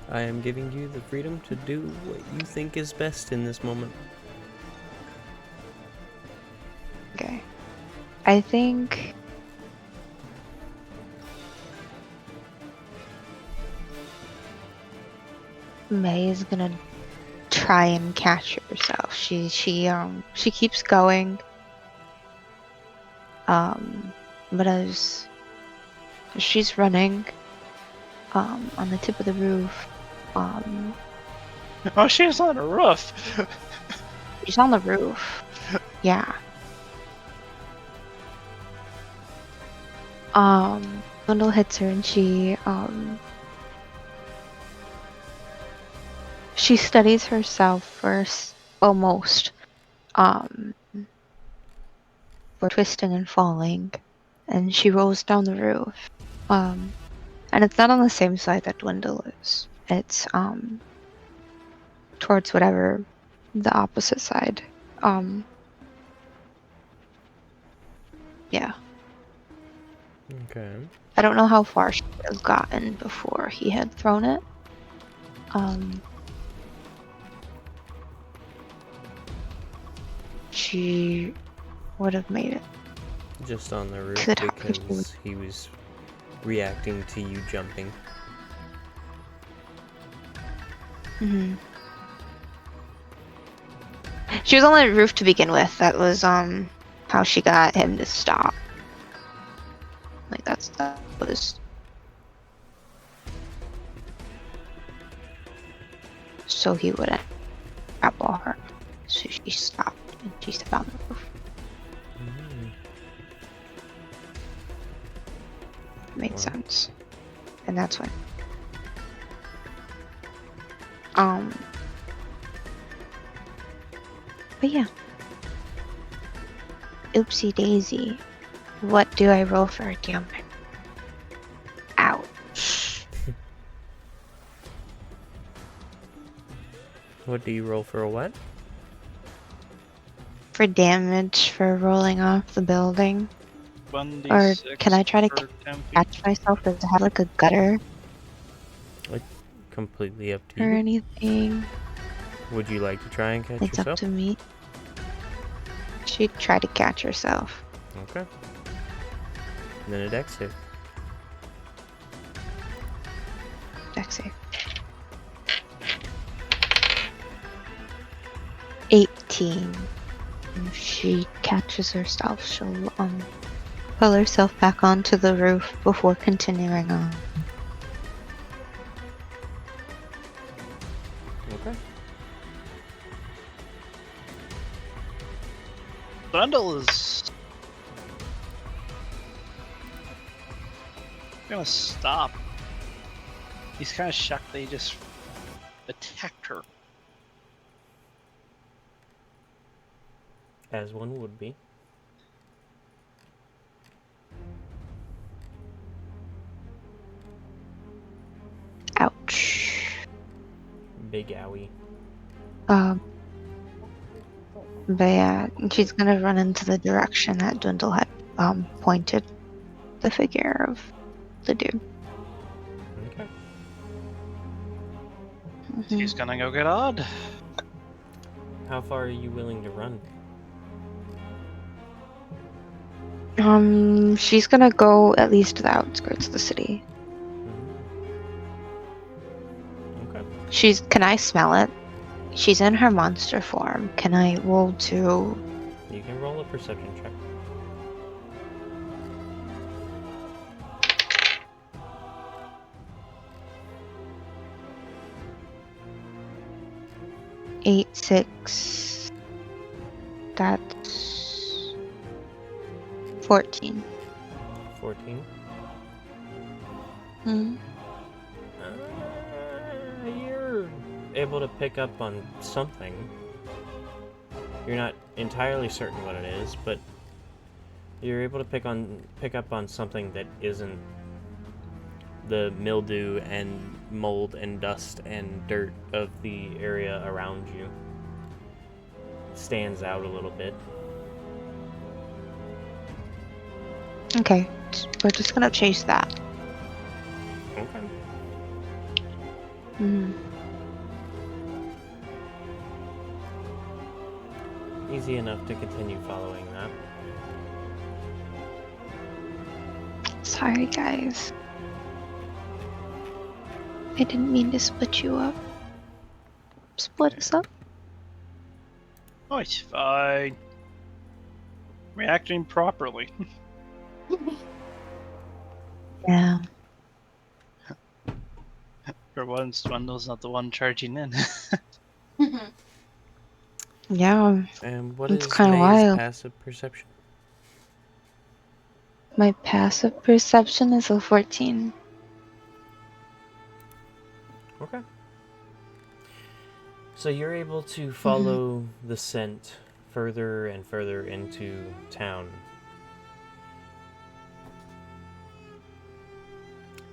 I am giving you the freedom to do what you think is best in this moment. Okay. I think... Mei is gonna try and catch herself. She keeps going. But as she's running, on the tip of the roof, Oh, she's on a roof! she's on the roof. Yeah. Dwendal hits her and she steadies herself first, almost, for twisting and falling, and she rolls down the roof. And it's not on the same side that Dwendal is. It's, towards whatever the opposite side. Yeah. Okay. I don't know how far she would have gotten before he had thrown it. She would have made it. Just on the roof Could have- because he was reacting to you jumping. She was on the roof to begin with. That was how she got him to stop. Like that was so he wouldn't grapple her. So she stopped and she stepped on the roof. made Wow. sense. And that's when. But yeah. Oopsie daisy. What do I roll for damage? Ouch. What do you roll for a what? For damage for rolling off the building. 1d6 can I try to per 10 feet. Catch myself? Does it have like a gutter Completely up to or you. anything? Would you like to try and catch It's yourself? up to me. She'd try to catch herself. Okay. And then a dex save. Dex save. 18. If she catches herself, she'll pull herself back onto the roof before continuing on. Okay. Dwendal is gonna stop. He's kind of shocked that he just attacked her. As one would be. Ouch. Big owie. But yeah, she's gonna run into the direction that Dwendal had pointed the figure of the dude. Okay. Mhm. He's gonna go get Odd. How far are you willing to run? She's gonna go at least to the outskirts of the city. Okay. Can I smell it? She's in her monster form. Can I roll to... You can roll a perception check. Eight, 6. That's 14. 14. Hmm. You're able to pick up on something. You're not entirely certain what it is, but you're able to pick up on something that isn't the mildew and mold and dust and dirt of the area around you. Stands out a little bit. Okay, we're just gonna chase that. Okay. Hmm. Easy enough to continue following that. Sorry, guys. I didn't mean to split you up. Split us up? Oh, it's fine. Reacting properly. Yeah. For once, Dwendal's not the one charging in. Yeah. And what It's is kinda May's wild. passive perception? My passive perception is a 14. Okay. So you're able to follow the scent further and further into town.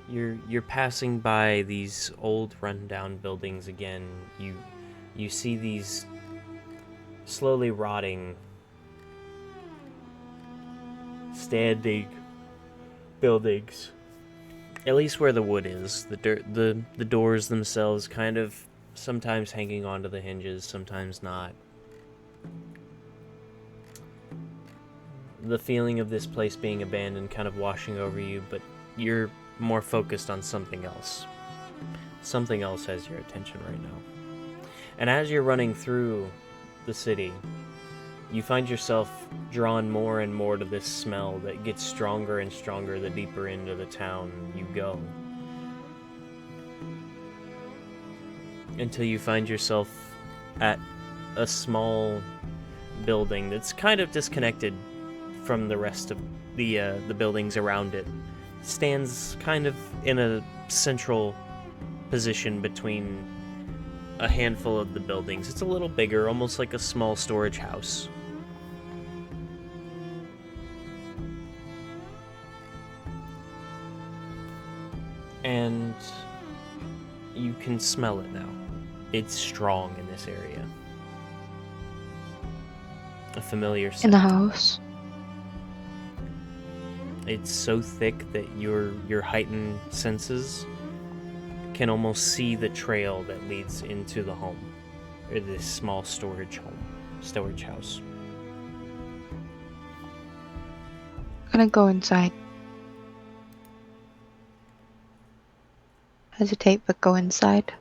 You're passing by these old rundown buildings again. You see these slowly rotting, standing buildings. At least where the wood is. The doors themselves kind of sometimes hanging onto the hinges, sometimes not. The feeling of this place being abandoned kind of washing over you, but you're more focused on something else. Something else has your attention right now. And as you're running through the city, you find yourself drawn more and more to this smell that gets stronger and stronger the deeper into the town you go. Until you find yourself at a small building that's kind of disconnected from the rest of the buildings around it. stands kind of in a central position between a handful of the buildings. It's a little bigger, almost like a small storage house. And you can smell it now. It's strong in this area. A familiar scent. In the house. It's so thick that your heightened senses can almost see the trail that leads into the home, or this small storage house. I'm gonna go inside. Hesitate, but go inside.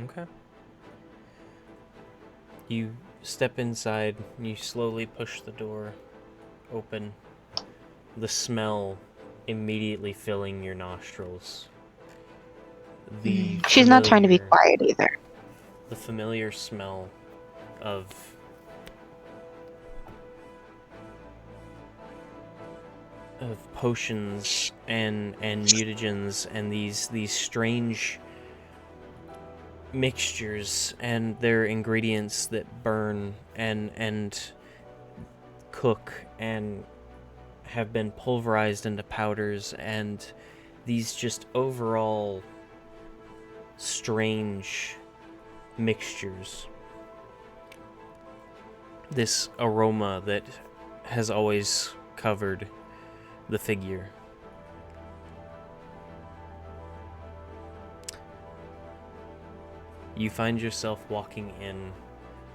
Okay. You step inside, and you slowly push the door open, the smell immediately filling your nostrils. She's not trying to be familiar- quiet either. The familiar smell of potions and mutagens and these strange mixtures and their ingredients that burn and cook and have been pulverized into powders, and these just overall strange mixtures. This aroma that has always covered the figure. You find yourself walking in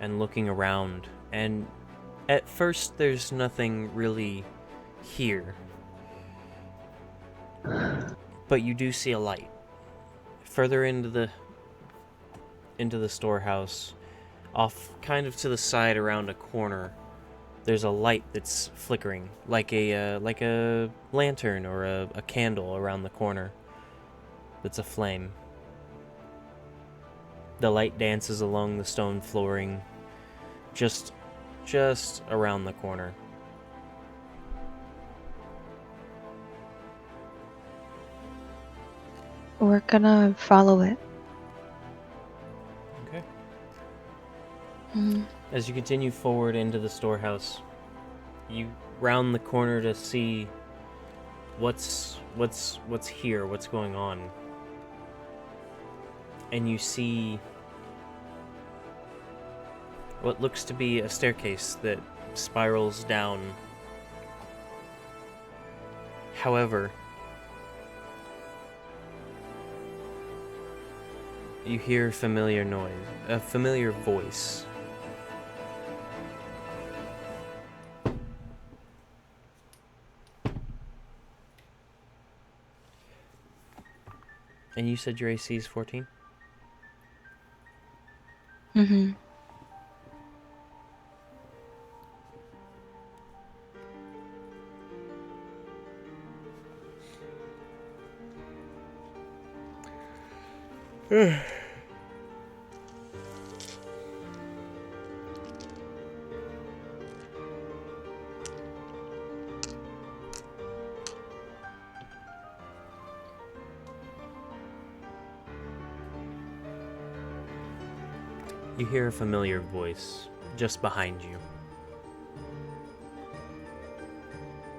and looking around, and at first there's nothing really here. But you do see a light. Further into the storehouse, off kind of to the side around a corner, there's a light that's flickering, like a lantern or a candle around the corner that's aflame. The light dances along the stone flooring just around the corner. We're gonna follow it. Okay. Mm. As you continue forward into the storehouse, you round the corner to see what's here, what's going on. And you see what looks to be a staircase that spirals down. However, you hear a familiar voice. And you said your AC is 14? Mm-hmm. You hear a familiar voice just behind you.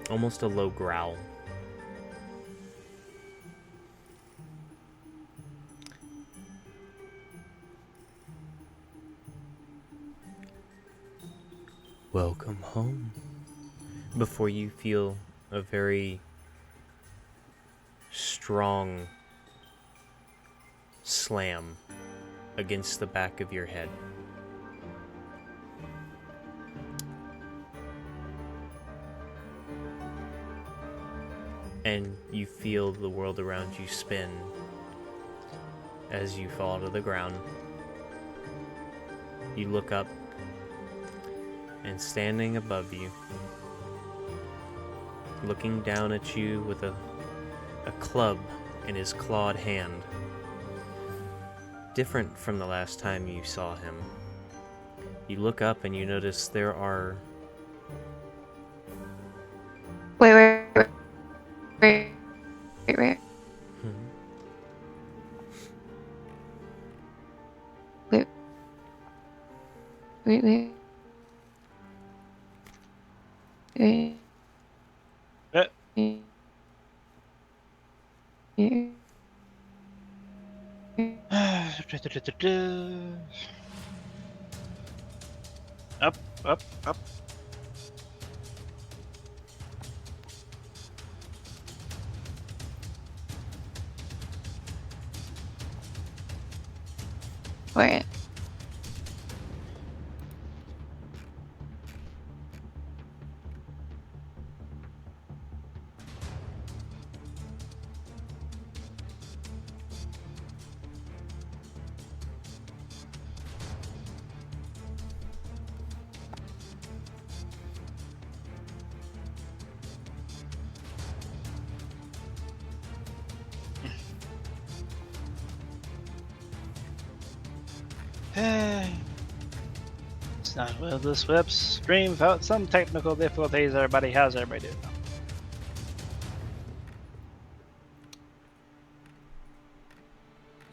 Almost a low growl. Welcome home. Before you feel a very strong slam against the back of your head. And you feel the world around you spin as you fall to the ground. You look up, and standing above you, looking down at you with a club in his clawed hand, different from the last time you saw him. You look up and you notice there are... Wait. Eh, Uh, eh, eh, Up, up, up. Wait. It's not Will-O-Wisp stream without some technical difficulties. Everybody has. Everybody do.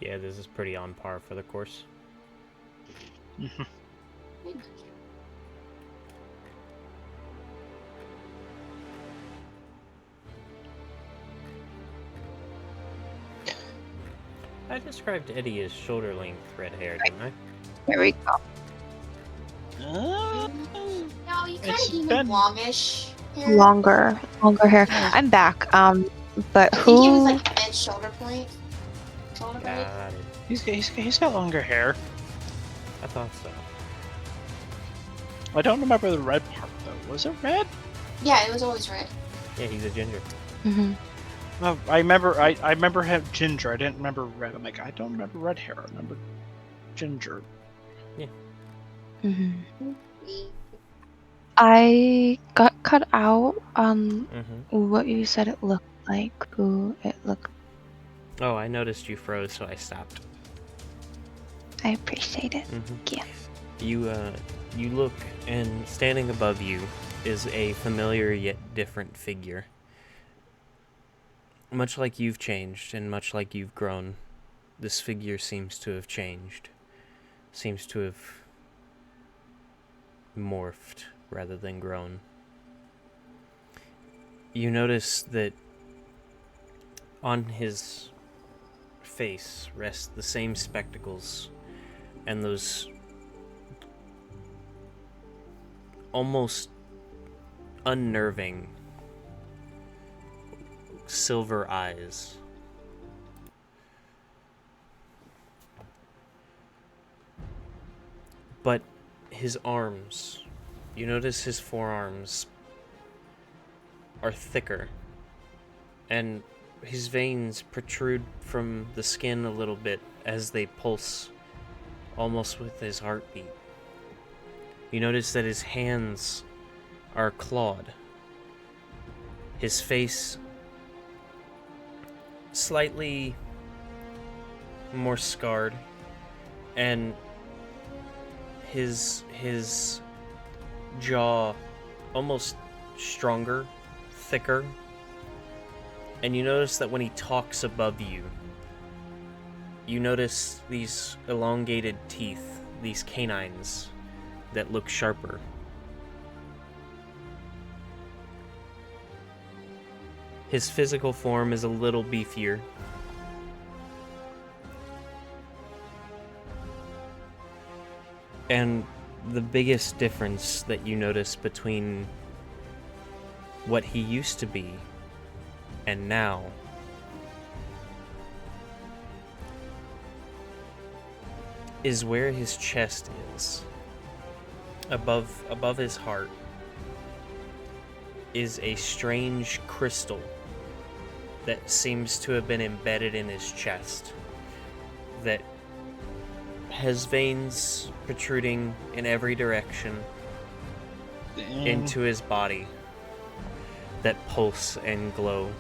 Yeah, this is pretty on par for the course. I described Eddie as shoulder-length red hair, didn't I? There we go. No, you kind It's of gave been- him longish hair. Longer hair. I'm back. But I think he was who? like mid shoulder point. Shoulder blade. Got it. He's got longer hair. I thought so. I don't remember the red part though. Was it red? Yeah, it was always red. Yeah, he's a ginger. Mm-hmm. No, I remember him ginger. I didn't remember red. I'm like, I don't remember red hair. I remember ginger. Mm-hmm. I got cut out on Mm-hmm. what you said it looked like. Who it looked. Oh, I noticed you froze, so I stopped. I appreciate it. Mm-hmm. Yeah. You look, and standing above you is a familiar yet different figure. Much like you've changed, and much like you've grown, this figure seems to have changed. Seems to have morphed rather than grown. You notice that on his face rest the same spectacles and those almost unnerving silver eyes. But his arms, you notice his forearms are thicker, and his veins protrude from the skin a little bit as they pulse almost with his heartbeat. You notice that his hands are clawed. His face slightly more scarred, and his jaw almost stronger, thicker. And you notice that when he talks above you, you notice these elongated teeth, these canines that look sharper. His physical form is a little beefier. And the biggest difference that you notice between what he used to be and now is where his chest is. Above his heart is a strange crystal that seems to have been embedded in his chest, that has veins protruding in every direction into his body that pulse and glow.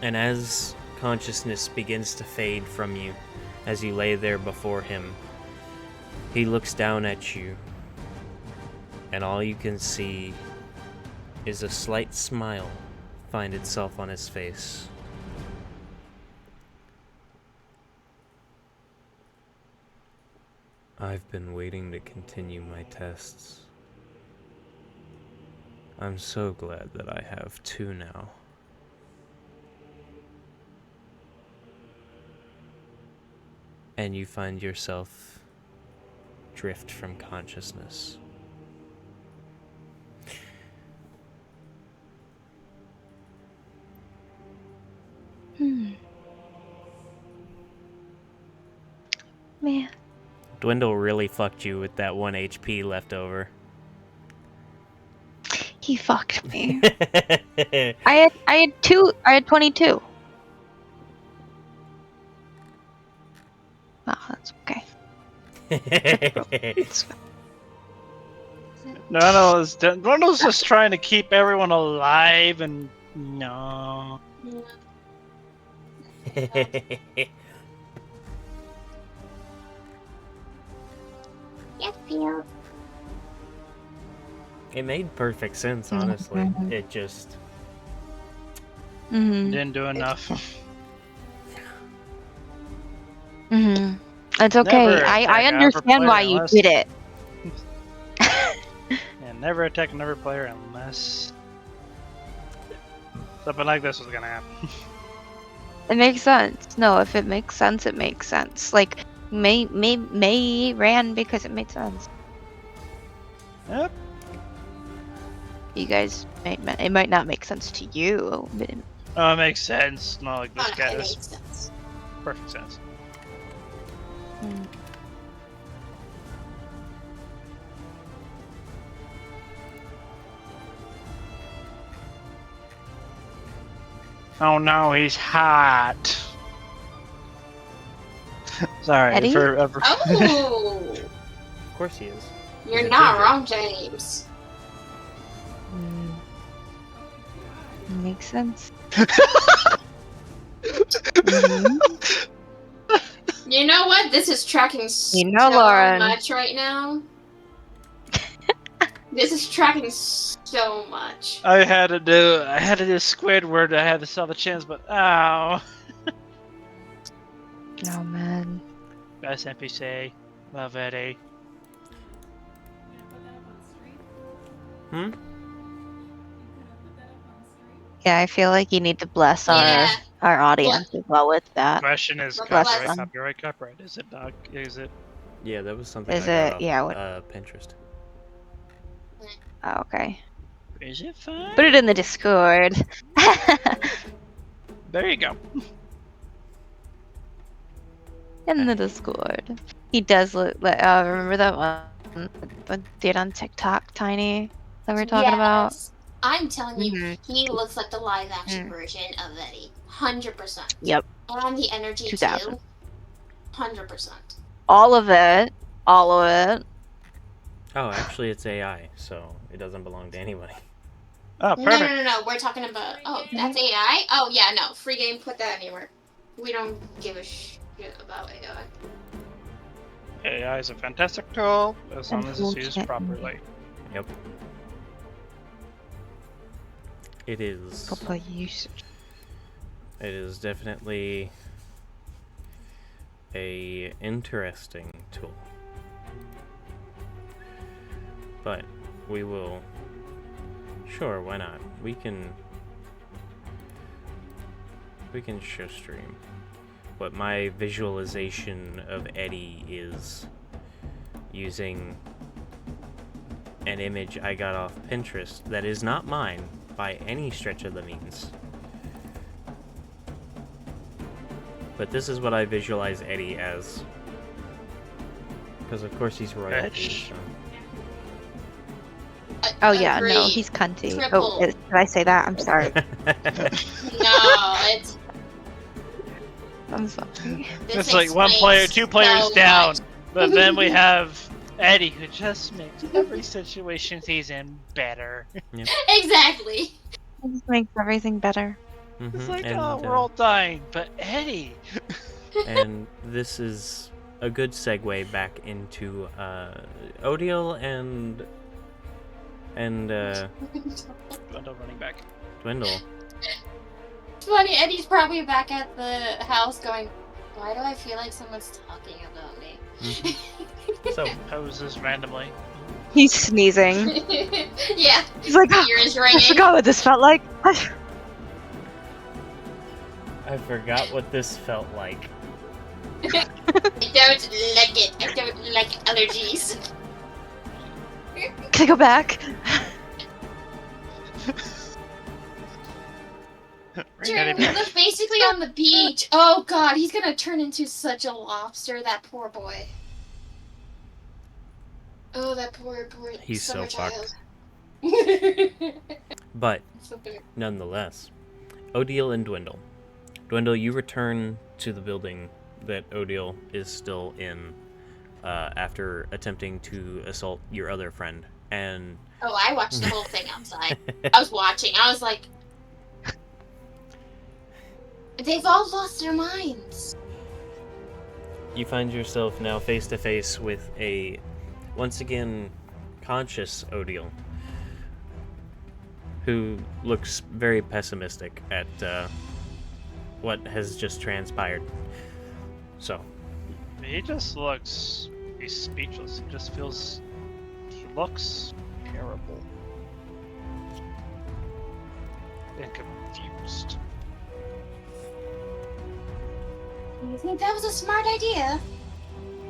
And as consciousness begins to fade from you, as you lay there before him, he looks down at you, and all you can see is a slight smile find itself on his face. I've been waiting to continue my tests. I'm so glad that I have 2 now. And you find yourself drift from consciousness. Man. Dwendal really fucked you with that 1 HP left over. He fucked me. I had 22. Oh, that's okay. Dwendal's just trying to keep everyone alive, and no. Yes, Peter. It made perfect sense, honestly. Mhm. It just... Mm-hmm. Didn't do enough. Mm-hmm. It's okay. Never I attack another understand why player you unless- did it. Yeah, never attack another player unless something like this was gonna happen. It makes sense. No, if it makes sense, it makes sense. Like, May ran because it made sense. Yep. You guys, it might not make sense to you, but Oh, it makes sense. Not like this Oh, no, guy it is makes sense. perfect sense. Oh no, he's hot. Sorry. Eddie? Oh! Of course he is. You're He's a not ginger. wrong, James. makes sense. You know what? This is tracking so Lauren. much right now. This is tracking so much. I had to do Squidward. I had to sell the chins, but ow. Oh man. Best NPC. Love Eddie. Hmm? Yeah, I feel like you need to bless Yeah. our audience as well with that. Question is Bless copyright. them. Copyright. Is it not? Is it? Yeah, that was something Is I got it? off, Yeah. What? Pinterest. Oh, okay. Is it fine? Put it in the Discord. There you go. In the Discord. He does look like. Remember that one? The dude on TikTok, Tiny, that we were talking about? Yes. I'm telling you, Mhm. he looks like the live action Mm. version of Eddie. 100%. Yep. And the energy 2000. too. 100%. All of it. All of it. Oh, actually, it's AI, so it doesn't belong to anybody. Oh, No, perfect. no, no, no. We're talking about. Oh, that's AI? Oh, yeah, no. Free game, put that anywhere. We don't give a shit about AI. AI is a fantastic tool as long as it's used Unfortunate. properly. Yep. It is. Proper usage. It is definitely a interesting tool. But we will... Sure, why not? We can show stream. But my visualization of Eddie is using an image I got off Pinterest that is not mine by any stretch of the means. But this is what I visualize Eddie as. Because of course he's royalty. Bitch. So. Oh yeah, no, Agreed. he's cunty. Triple. Oh, did I say that? I'm sorry. No, it's. I'm sorry. This It's like one player, explains 2 players so down. much. But then we have Eddie, who just makes every situation he's in better. Exactly. It just makes everything better. It's Mhm, like, and, oh, we're all dying, but Eddie. and this is a good segue back into Odile and Dwendal running back. Dwendal. It's funny, Eddie's probably back at the house going, why do I feel like someone's talking about me? So Poses randomly. He's sneezing. Yeah, He's like, ear is I ringing. forgot what this felt like. I forgot what this felt like. I don't like it. I don't like allergies. Can I go back? Jeremy, we live basically on the beach. Oh god, he's gonna turn into such a lobster, that poor boy. Oh, that poor He's so summer fucked. child. But So bad. nonetheless, Odile and Dwendal. Dwendal, you return to the building that Odile is still in after attempting to assault your other friend. And Oh, I watched the whole thing outside. I was watching. I was like, they've all lost their minds. you find yourself now face to face with a, once again, conscious Odile, who looks very pessimistic at what has just transpired. So, He just looks. He's speechless. He just feels. He looks terrible. And confused. You think that was a smart idea?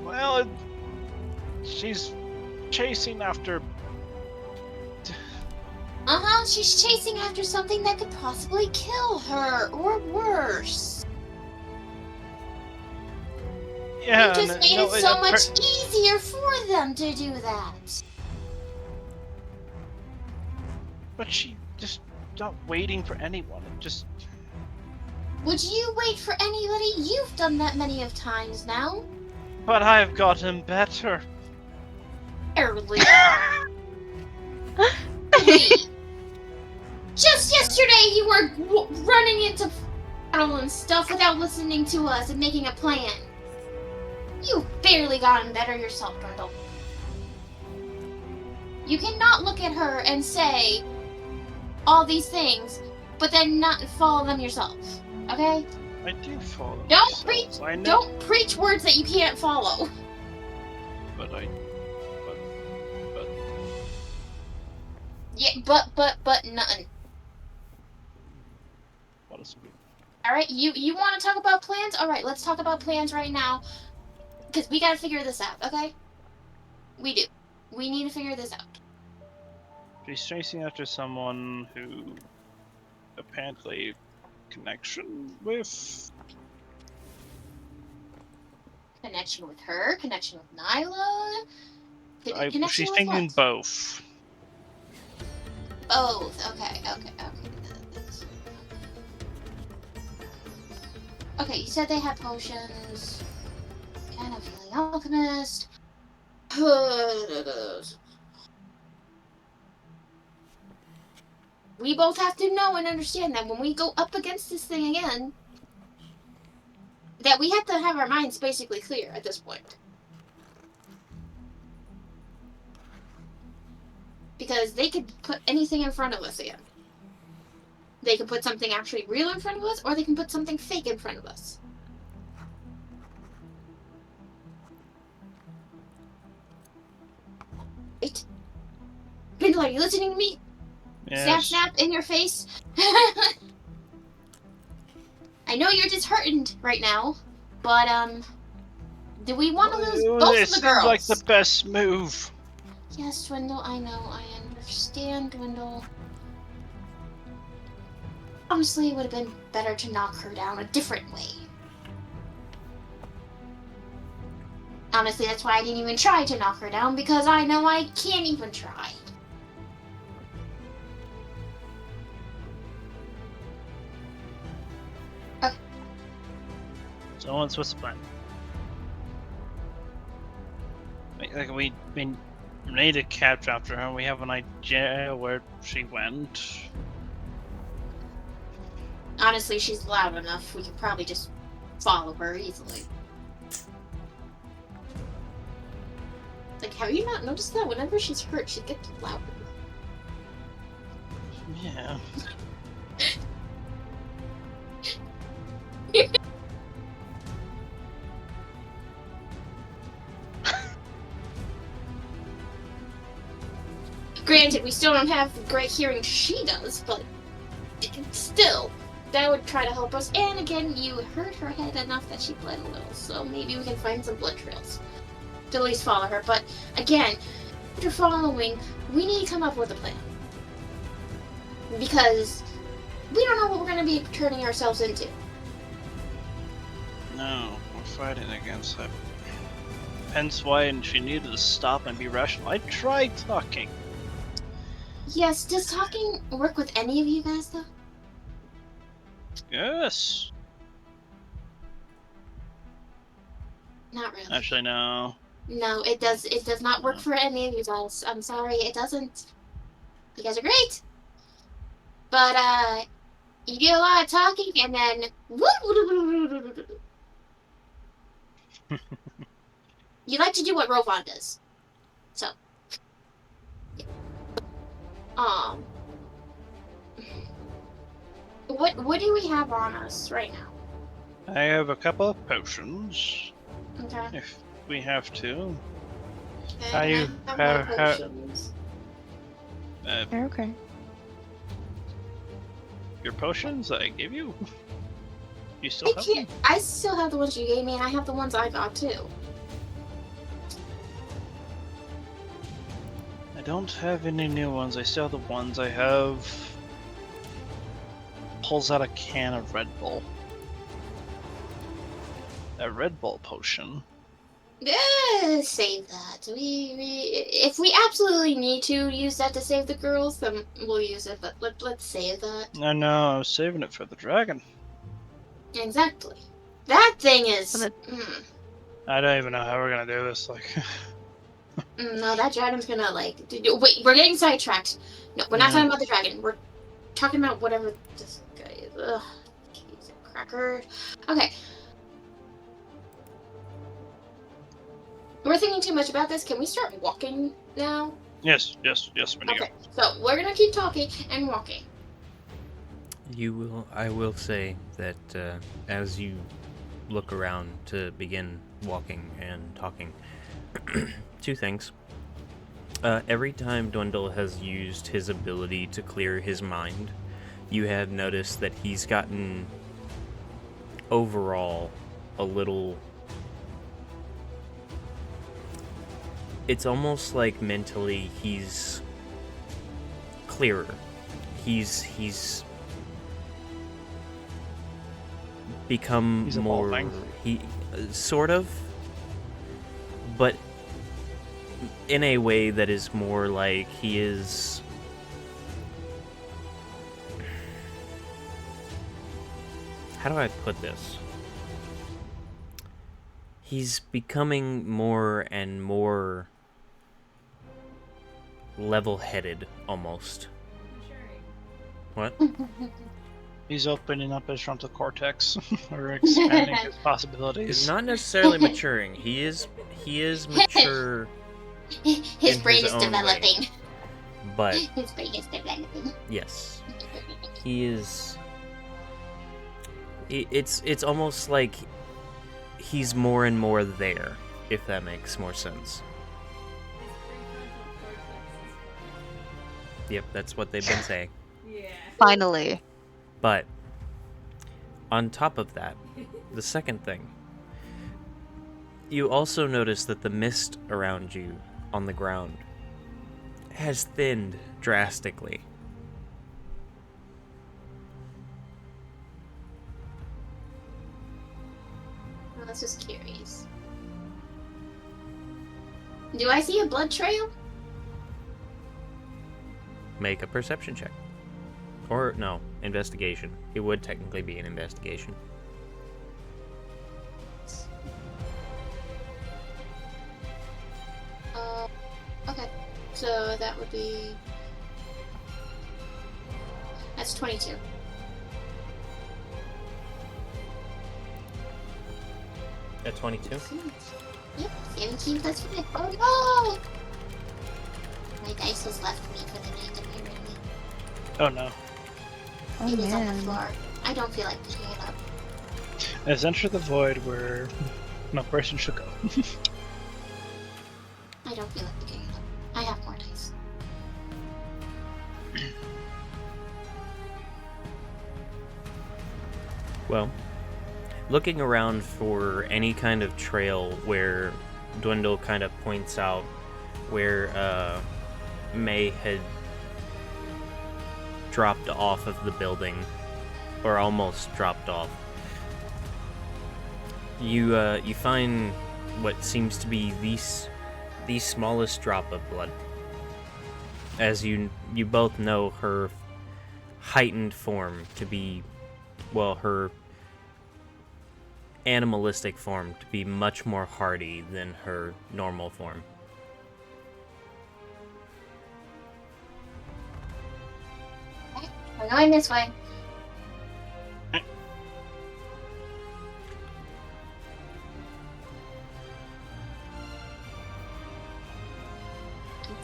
Well, she's chasing after. Uh-huh, she's chasing after something that could possibly kill her, or worse. Yeah, You just made no, it so much easier for them to do that. But she just not waiting for anyone. It just. Would you wait for anybody? You've done that many of times now. But I've gotten better. Barely. Wait. Just yesterday you were running into battle and stuff without listening to us and making a plan. You've barely gotten better yourself, Dwendal. You cannot look at her and say all these things, but then not follow them yourself. Okay? I do follow. Don't preach. myself, I know, Don't preach words that you can't follow. But I. But. Yeah, but nothing. What a speak. All right, you want to talk about plans? All right, let's talk about plans right now, because we gotta figure this out. Okay? We do. We need to figure this out. She's chasing after someone who apparently connection with. Connection with her, connection with Nyla. Connection She's with thinking what? both. Both. Okay. Okay, you said they had potions. Kind of feeling alchemist. We both have to know and understand that when we go up against this thing again, that we have to have our minds basically clear at this point. Because they could put anything in front of us again. They can put something actually real in front of us, or they can put something fake in front of us. Wait. Dwendal, are you listening to me? Yes. Snap, snap, in your face. I know you're disheartened right now, but, do we want to lose both It of the seems girls? like the best move. Yes, Dwendal, I know, I understand, Dwendal. Honestly, it would have been better to knock her down a different way. Honestly, that's why I didn't even try to knock her down, because I know I can't even try. Okay. So what's the plan? Like we made a capture after her. We have an idea where she went. Honestly, she's loud enough. We could probably just follow her easily. Like, have you not noticed that? Whenever she's hurt, she gets louder. Yeah. Granted, we still don't have the great hearing she does, but still, that would try to help us. And again, you hurt her head enough that she bled a little, so maybe we can find some blood trails to at least follow her. But again, after following, we need to come up with a plan. Because we don't know what we're going to be turning ourselves into. No, we're fighting against that. Hence why she needed to stop and be rational. I tried talking. Yes, does talking work with any of you guys, though? Yes. Not really. Actually, no. No, it does not work for any of you guys. I'm sorry, it doesn't. You guys are great. But, you do a lot of talking and then... You like to do what Rovan does. So. Yeah. What do we have on us right now? I have a couple of potions. Okay. If we have to. Okay, How I have how- my potions. Okay. Your potions that I gave you? You still I have can't. them? I still have the ones you gave me, and I have the ones I got too. I don't have any new ones. I still have the ones I have. Pulls out a can of Red Bull. A Red Bull potion. Save that. If we absolutely need to use that to save the girls, then we'll use it. But let's save that. I know, I was saving it for the dragon. Exactly. That thing is. Well, I don't even know how we're gonna do this. Like, No, that dragon's gonna wait, we're getting sidetracked. No, we're not Yeah. talking about the dragon. We're talking about whatever this guy is. Ugh, he's a cracker. Okay. We're thinking too much about this. Can we start walking now? yes, we need. Okay. So we're gonna keep talking and walking. I will say that as you look around to begin walking and talking, two things. Every time Dwendal has used his ability to clear his mind, you have noticed that he's gotten overall a little... It's almost like mentally he's clearer. He's become He's more... evolving. He sort of, but in a way that is more like he is... How do I put this? He's becoming more and more level-headed, almost. What? He's opening up his frontal cortex, or expanding his possibilities. He's not necessarily maturing. He is mature, His In brain his is own way. developing. but His brain is developing. yes, he is. It's almost like he's more and more there, if that makes more sense. Yep, that's what they've been saying. Finally. But on top of that, the second thing, you also notice that the mist around you on the ground has thinned drastically. I was just curious. Do I see a blood trail? Make a perception check. Or, no, investigation. It would technically be an investigation. Okay. So that would be... That's 22. At 22? Yep, 17 plus 5. Oh no! My dice has left me for the night, apparently. Oh no. Oh It is on the man. floor. I don't feel like picking it up. Has entered the void where no person should go. I don't feel like picking it up. I have more dice. Well, looking around for any kind of trail where Dwendal kind of points out where Mei had dropped off of the building, or almost dropped off. You find what seems to be the smallest drop of blood. As you both know her heightened form to be, well, her animalistic form to be much more hardy than her normal form. We're going this way. I'm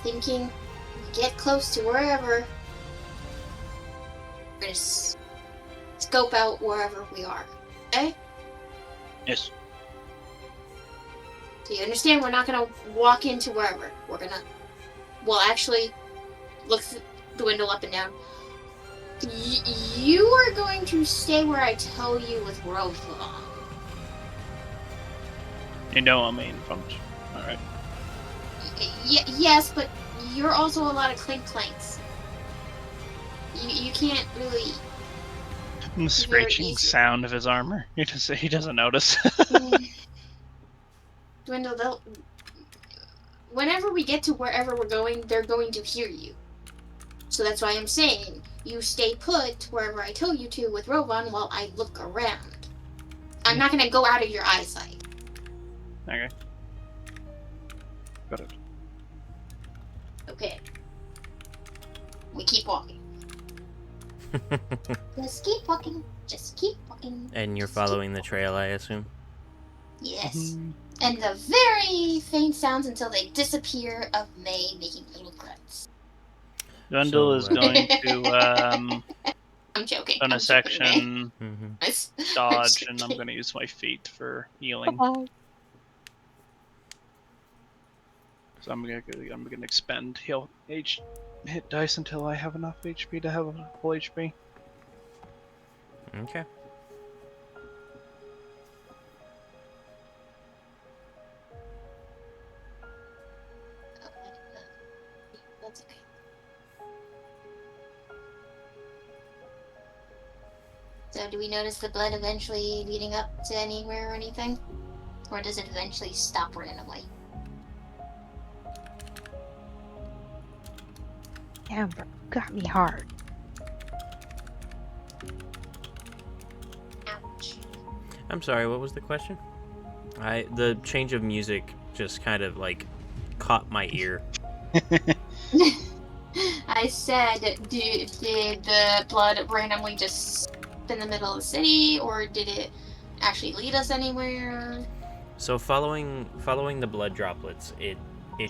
thinking we get close to wherever. We're gonna scope out wherever we are. Okay? Yes. Do you understand? We're not gonna walk into wherever. We're gonna. Well, actually, look Dwendal up and down. You are going to stay where I tell you with Rofa. You know I'm in front. Alright. Yes, but you're also a lot of clanks. You can't really. The screeching sound of his armor. He doesn't notice. Dwendal, whenever we get to wherever we're going, they're going to hear you. So that's why I'm saying you stay put wherever I tell you to with Rovan while I look around. I'm not gonna go out of your eyesight. Okay. Got it. Okay. We keep walking. Just keep walking. Just keep walking. And you're following the trail, I assume? Yes. And the very faint sounds until they disappear of Mei making little grunts. Dwendal is going to I'm joking. on a section dodge, I'm and I'm going to use my feet for healing. So I'm gonna expend hit dice until I have enough HP to have a full HP. Okay. That's okay. So do we notice the blood eventually leading up to anywhere or anything? Or does it eventually stop randomly? Damn, bro. Got me hard. Ouch. I'm sorry, what was the question? The change of music just kind of like caught my ear. I said, did the blood randomly just stop in the middle of the city, or did it actually lead us anywhere? So following the blood droplets, it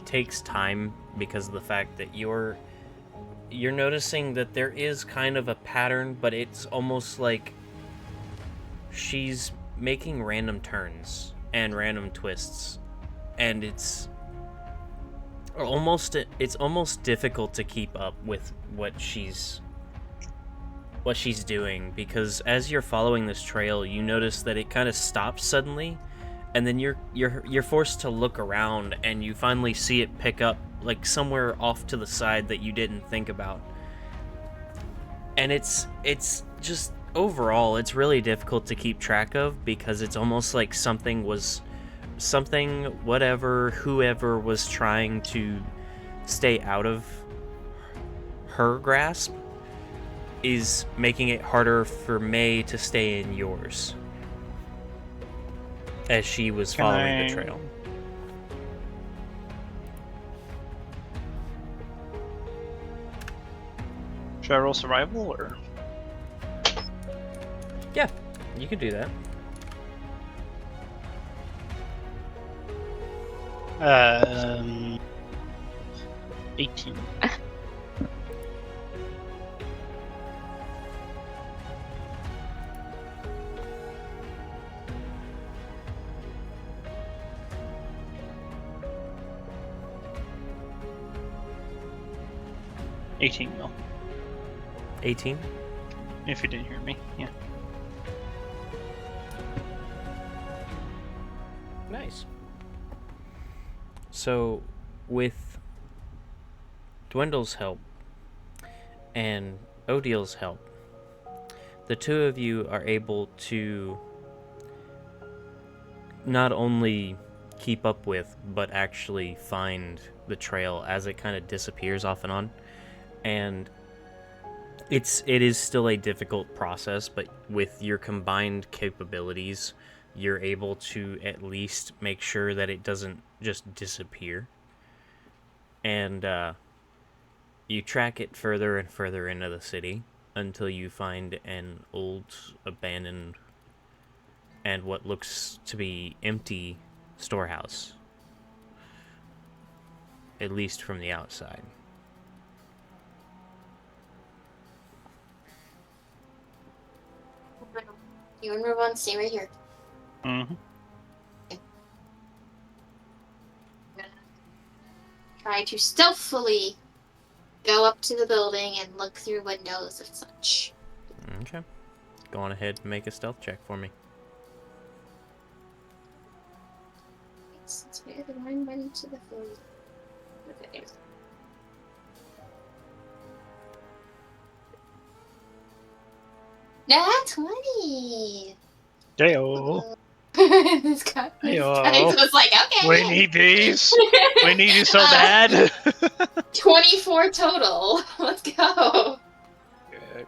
takes time because of the fact that you're noticing that there is kind of a pattern, but it's almost like she's making random turns and random twists, and it's almost difficult to keep up with what she's doing, because as you're following this trail, you notice that it kind of stops suddenly, and then you're forced to look around, and you finally see it pick up like somewhere off to the side that you didn't think about. And it's just overall it's really difficult to keep track of, because it's almost like whoever was trying to stay out of her grasp is making it harder for Mei to stay in yours as she was following the trail. Should I roll survival, or? Yeah, you can do that. 18. Mil. 18? If you didn't hear me, yeah. Nice. So, with Dwendal's help and Odil's help, the two of you are able to not only keep up with, but actually find the trail as it kind of disappears off and on. And it is still a difficult process, but with your combined capabilities, you're able to at least make sure that it doesn't just disappear. And you track it further and further into the city until you find an old, abandoned, and what looks to be empty storehouse. At least from the outside. You and Ravon stay right here. Mm-hmm. Try to stealthily go up to the building and look through windows and such. Okay. Go on ahead and make a stealth check for me. It's where the wine went into the food. Okay. Nat 20! Heyo. This guy was like, okay. We need these. We need you so bad. 24 total. Let's go. Good.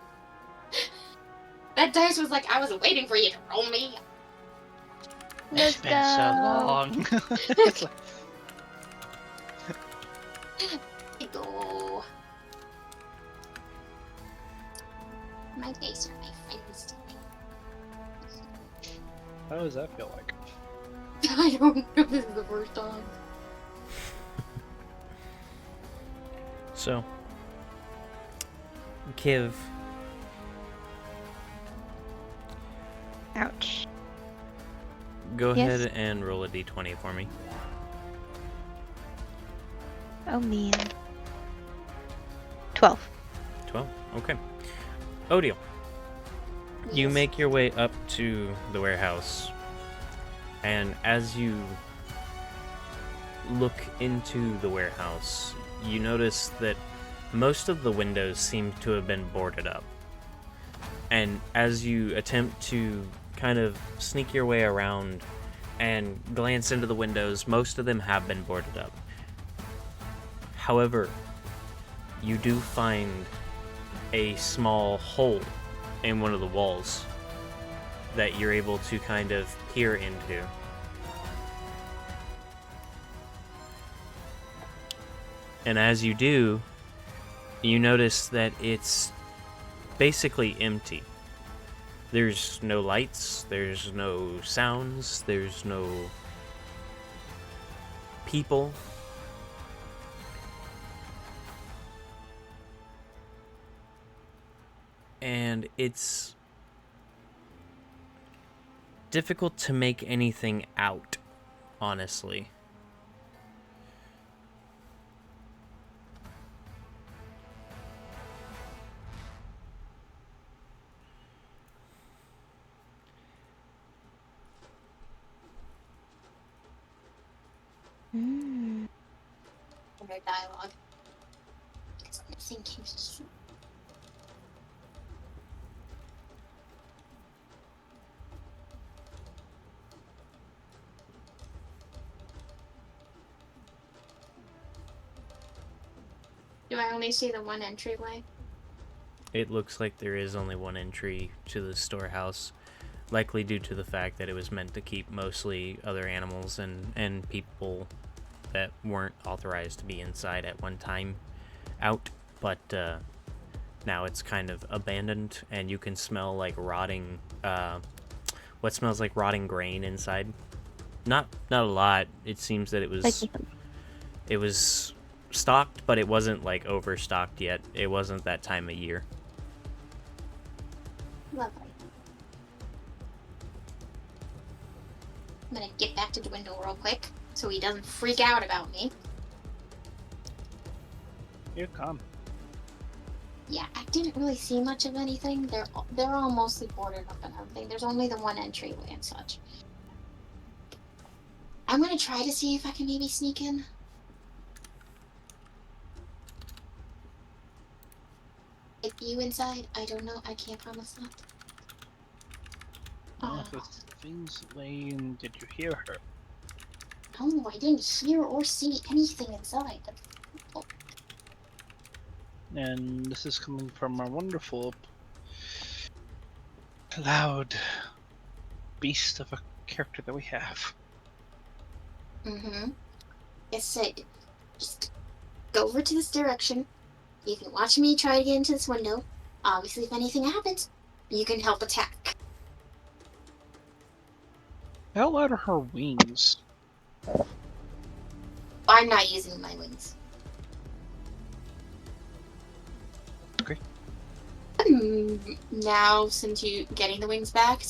That dice was like, I was waiting for you to roll me. Let's It's been so go. long. It's like, Go. My dice are my friends today. how does that feel like? I don't know. This is the first time. So, Kiv, Ouch. go Yes? ahead and roll a d20 for me. Oh man. 12. 12. Okay. Odile, you Yes. make your way up to the warehouse, and as you look into the warehouse, you notice that most of the windows seem to have been boarded up. And as you attempt to kind of sneak your way around and glance into the windows, most of them have been boarded up. However, you do find a small hole in one of the walls that you're able to kind of peer into. And as you do, you notice that it's basically empty. There's no lights, there's no sounds, there's no people. And it's difficult to make anything out, honestly. Mm. Their dialogue. Because I'm missing cues. Do I only see the one entryway? It looks like there is only one entry to the storehouse, likely due to the fact that it was meant to keep mostly other animals and people that weren't authorized to be inside at one time out, but now it's kind of abandoned, and you can smell like rotting, what smells like rotting grain inside. Not a lot. It seems that it was stocked, but it wasn't like overstocked yet. It wasn't that time of year. Lovely. I'm gonna get back to Dwendal real quick so he doesn't freak out about me. You come. Yeah, I didn't really see much of anything. They're all mostly boarded up and everything. There's only the one entryway and such. I'm gonna try to see if I can maybe sneak in. If you inside, I don't know. I can't promise that. Oh, if it's things Lane, did you hear her? No, I didn't hear or see anything inside. And this is coming from our wonderful, loud beast of a character that we have. Mm-hmm. Yes, just go over to this direction. You can watch me try to get into this window. Obviously, if anything happens, you can help attack. How loud are her wings? I'm not using my wings. Okay. Now, since you getting the wings back,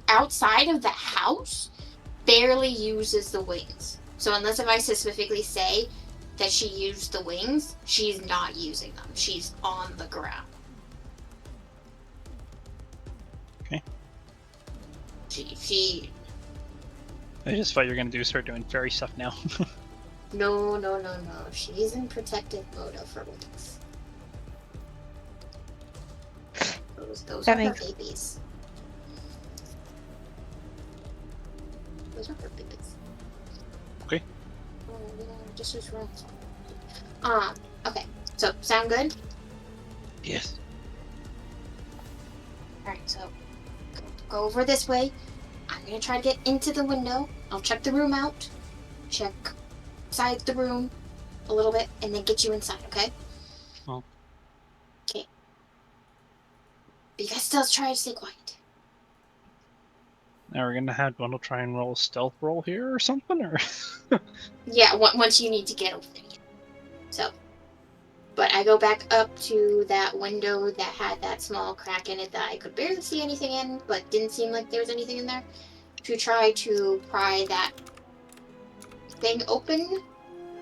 outside of the house, barely uses the wings. So unless if I specifically say that she used the wings, she's not using them. She's on the ground. Okay. She. I just thought you were gonna start doing fairy stuff now. No. She's in protective mode of her wings. Those That are makes- her babies. Those are her babies. Okay. Oh, yeah, just as wrong. Okay. So, sound good? Yes. Alright, so go over this way. I'm gonna try to get into the window. I'll check the room out. Check inside the room a little bit, and then get you inside, okay? Oh. Okay. But you guys still try to stay quiet. Now we're gonna have Dwendal try and roll a stealth roll here or something, or? Yeah, once you need to get over there. So, but I go back up to that window that had that small crack in it that I could barely see anything in, but didn't seem like there was anything in there, to try to pry that thing open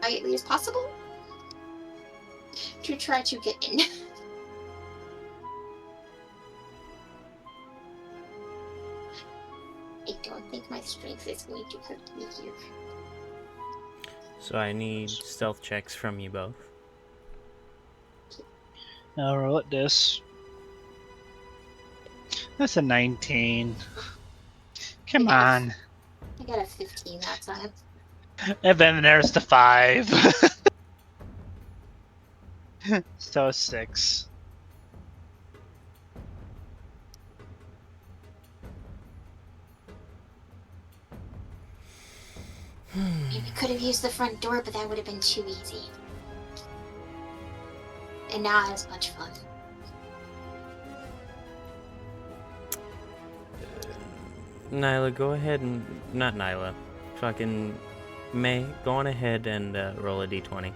quietly as possible. To try to get in. I don't think my strength is going to hurt me here. So I need stealth checks from you both. I'll roll at this. That's a 19. Come on. I got a 15 that time. And then there's the 5. So 6. Maybe could have used the front door, but that would have been too easy. And not as much fun. Nyla, go ahead and... Not Nyla. Fucking May, go on ahead and roll a d20.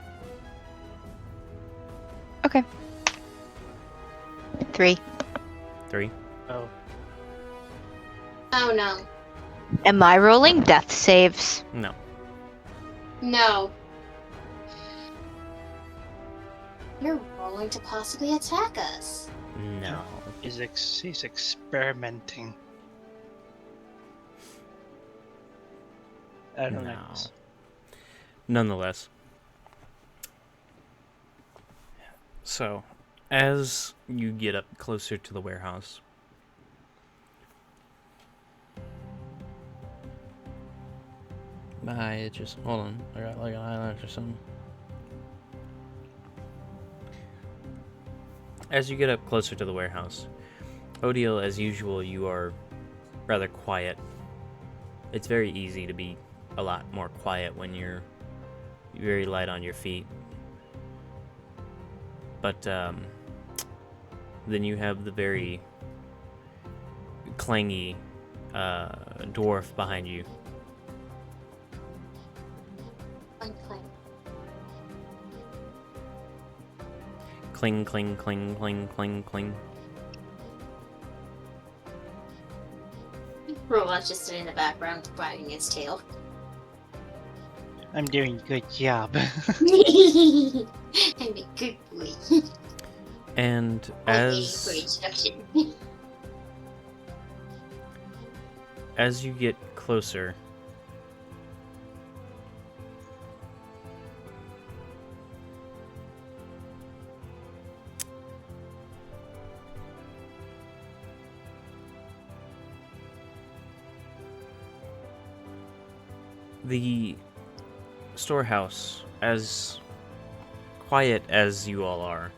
Okay. 3. 3. Oh. Oh no. Am I rolling death saves? No. No. You're rolling to possibly attack us. No. He's experimenting. I don't No. like this. Nonetheless. So, as you get up closer to the warehouse, it just, hold on, I got like an eyelash or something. As you get up closer to the warehouse, Odile, as usual, you are rather quiet. It's very easy to be a lot more quiet when you're very light on your feet. But then you have the very clangy dwarf behind you. Cling, cling, cling, cling, cling, cling. Robot's just sitting in the background, wagging its tail. I'm doing a good job. I'm a good boy. And I'm waiting for instruction. as you get closer, The storehouse, as quiet as you all are,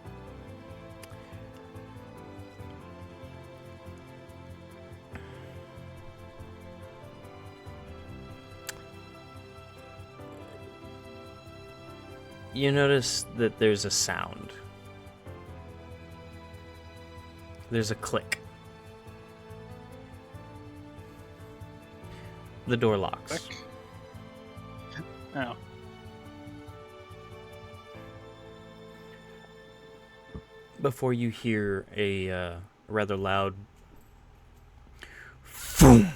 you notice that there's a sound. There's a click. The door locks. Click. Oh. Before you hear a rather loud boom,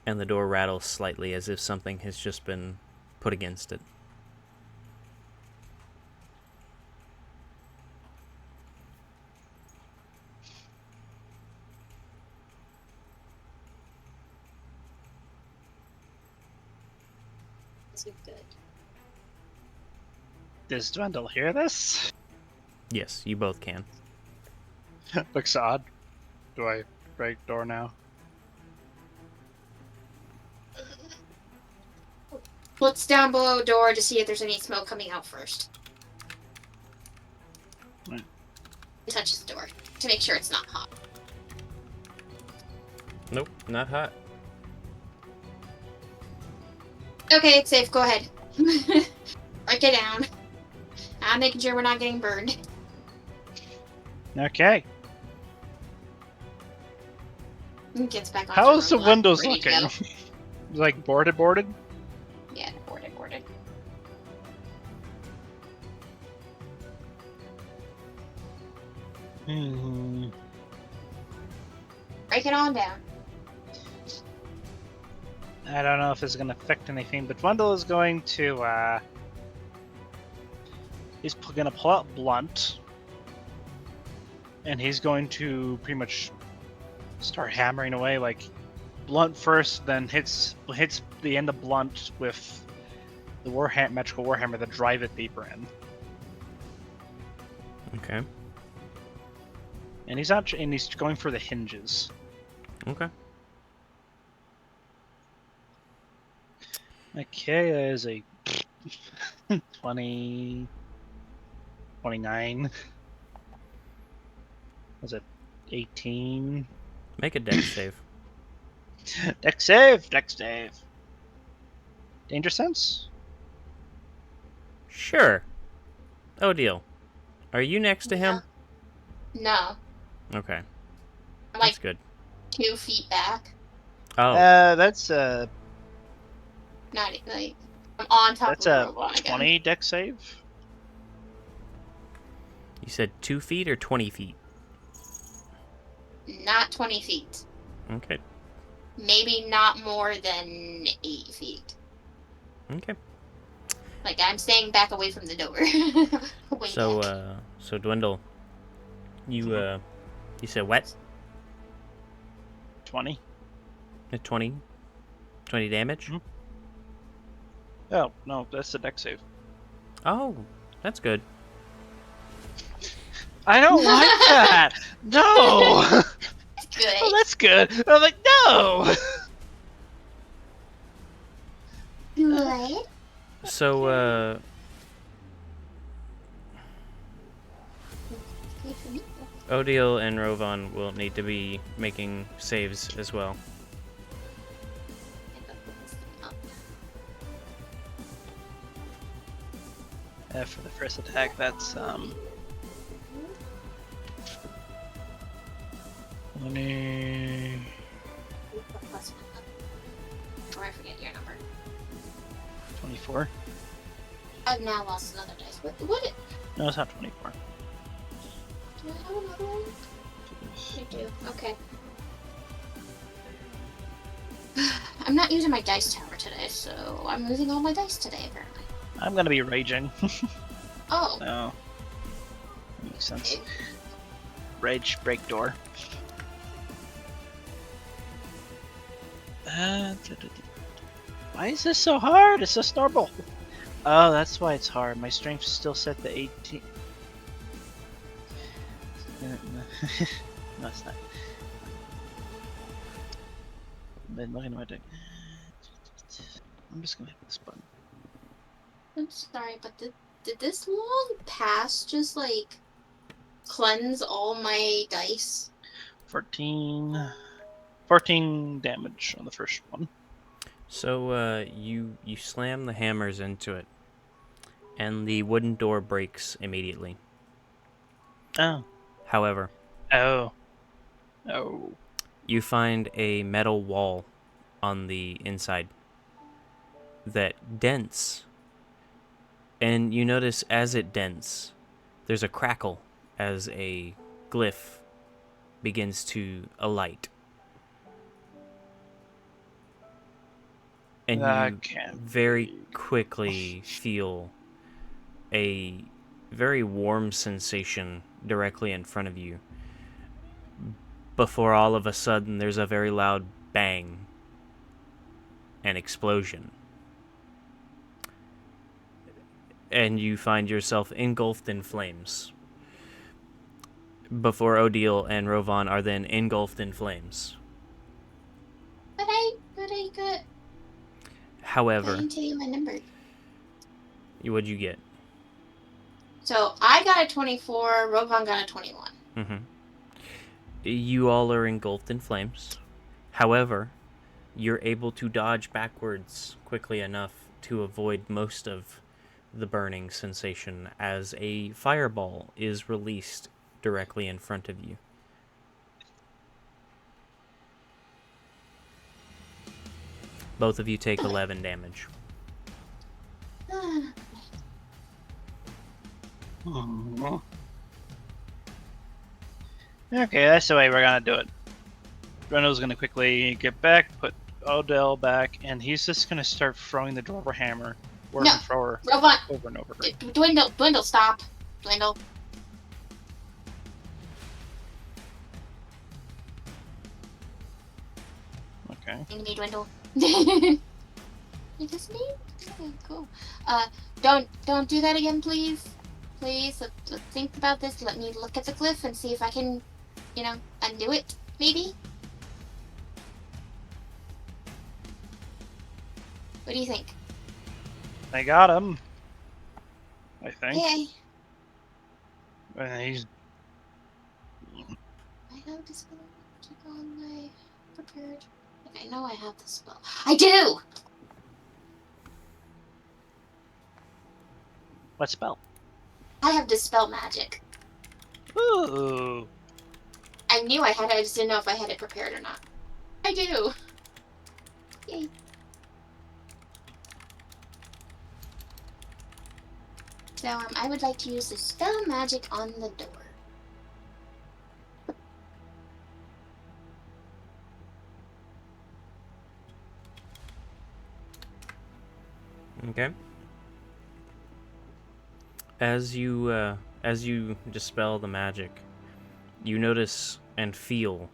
and the door rattles slightly as if something has just been put against it. This is good. Does Dwendal hear this? Yes, you both can. Looks odd. Do I break door now? Looks down below door to see if there's any smoke coming out first. Right. Touches the door to make sure it's not hot. Nope, not hot. Okay, it's safe. Go ahead. Break it down. I'm making sure we're not getting burned. Okay. Gets back on. How's the robot, windows ready to looking? go. Like boarded? Yeah, boarded. Hmm. Break it on down. I don't know if it's gonna affect anything, but Dwendal is going to he's gonna pull out Blunt, and he's going to pretty much start hammering away, like Blunt first, then hits the end of Blunt with the magical warhammer to drive it deeper in. Okay. And he's going for the hinges. Okay. Okay, that is a 20, 29. Was it 18? Make a dex save. Dex save! Danger sense? Sure. Oh, deal. Are you next to him? No. Okay. I'm like That's good. 2 feet back. Oh, That's Not like I'm on top that's of the a robot again. 20 dex save. you said 2 feet or 20 feet? Not 20 feet. Okay. Maybe not more than 8 feet. Okay. Like I'm staying back away from the door. Way So, back. so Dwendal, you said what? 20. 20 damage? Mhm. Oh no, that's the dex save. Oh, that's good. I don't like that. No. Good. Oh, that's good. I'm like, no. Good. So, Odile and Rovan will need to be making saves as well. For the first attack, that's 20. Or I forget your number. 24. I've now lost another dice. What? No, it's not 24. Do I have another one? I do. Okay. I'm not using my dice tower today, so I'm losing all my dice today, apparently. I'm gonna be raging. Oh. No. Makes sense. Okay. Rage, break door. Why is this so hard? It's just normal. Oh, that's why it's hard. My strength is still set to 18. No, it's not. Been looking at my deck. I'm just gonna hit this button. I'm sorry, but did this long pass just like cleanse all my dice? 14 damage on the first one. So you slam the hammers into it, and the wooden door breaks immediately. Oh. However, Oh. you find a metal wall on the inside that dents, and you notice as it dents, there's a crackle as a glyph begins to alight. And That you can't very be. quickly feel a very warm sensation directly in front of you. Before all of a sudden there's a very loud bang and explosion. And you find yourself engulfed in flames. Before Odile and Rovan are then engulfed in flames. But I got. I However, didn't tell you my number. what'd you get? So I got a 24. Rovan got a 21. Mm-hmm. You all are engulfed in flames. However, you're able to dodge backwards quickly enough to avoid most of the burning sensation as a fireball is released directly in front of you. Both of you take 11 damage. Mhm. Okay, that's the way we're gonna do it. Dwendal's gonna quickly get back, put Odell back, and he's just gonna start throwing the Dwarver hammer word No. and thrower Rovan, over and over. Dwendal, stop. Dwendal. Okay. Enemy Dwendal. Is this me? Okay, cool. Don't do that again, please. Please, let's think about this. Let me look at the glyph and see if I can, undo it, maybe? What do you think? I got him. I think. Okay. He's I have to spell magic on my prepared. I know I have the spell. I do! what spell? I have dispel magic. Ooh. I knew I had it, I just didn't know if I had it prepared or not. I do! Yay. So, I would like to use dispel magic on the door. Okay. As you dispel the magic, you notice and feel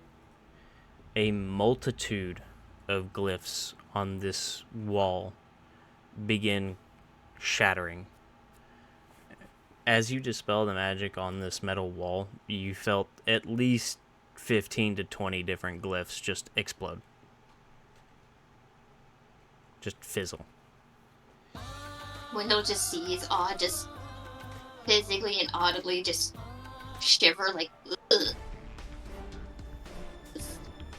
a multitude of glyphs on this wall begin shattering. As you dispel the magic on this metal wall, you felt at least 15 to 20 different glyphs just explode. Just fizzle. Wendell just sees Odd just physically and audibly just shiver like, ugh.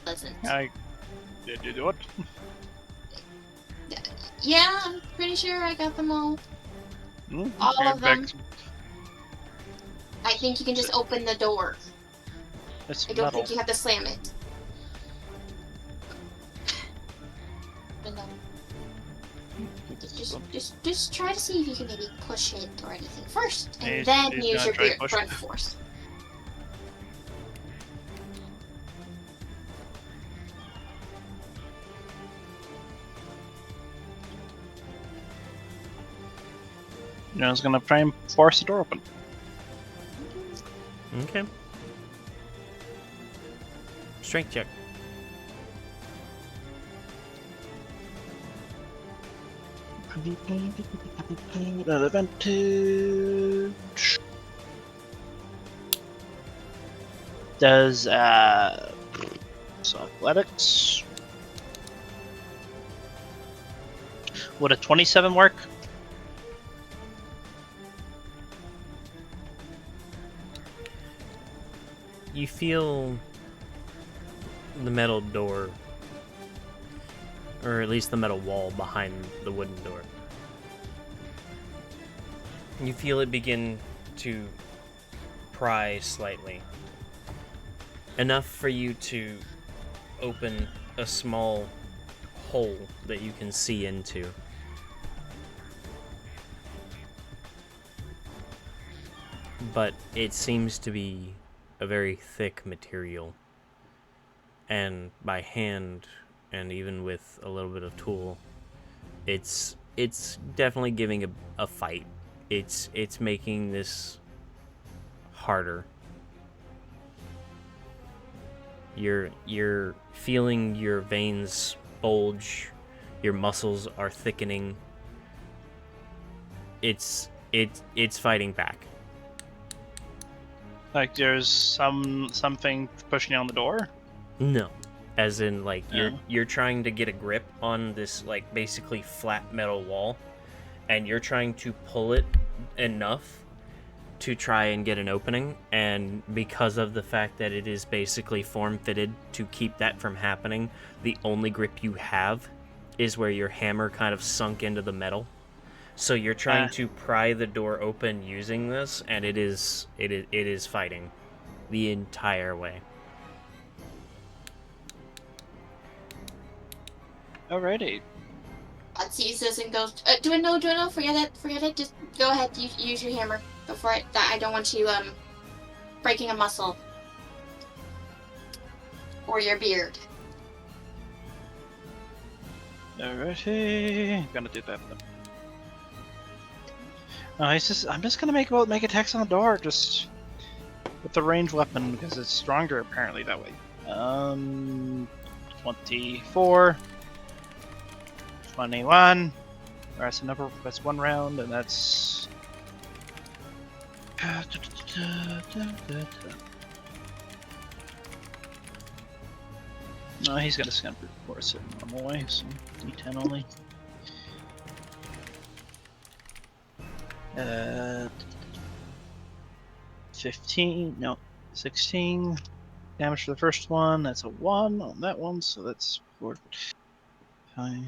Listen. Did you do it? Yeah, I'm pretty sure I got them all. Mm, All okay, of them. back- I think you can just open the door. It's I don't metal. think you have to slam it. Wendell. Just try to see if you can maybe push it or anything first, and then He's use gonna your try to push front it. force. I was gonna try and force the door open. Okay. Strength check. An advantage. Does so athletics. Would a 27 work? You feel the metal door, or at least the metal wall behind the wooden door. You feel it begin to pry slightly. Enough for you to open a small hole that you can see into. But it seems to be a very thick material. And by hand, and even with a little bit of tool, it's definitely giving a fight. It's making this harder. You're feeling your veins bulge, your muscles are thickening. It's fighting back. Like there's something pushing on the door? No. As in, like, Oh. you're trying to get a grip on this, like, basically flat metal wall, and you're trying to pull it enough to try and get an opening, and because of the fact that it is basically form-fitted to keep that from happening, the only grip you have is where your hammer kind of sunk into the metal. So you're trying to pry the door open using this, and it is fighting the entire way. Alrighty. Bud sees this and goes, Dwendal, forget it, just go ahead, use your hammer. Go for it. I don't want you, breaking a muscle. Or your beard. Alrighty. Gonna do that then. I'm just gonna make attacks on the door, just with the ranged weapon, because it's stronger apparently that way. 24. 21. That's another. That's one round, and that's. No, he's got a scan brute force it normal way, so D10 only. 15. No, 16 damage for the first one. That's a 1 on that one, so that's 4, 5.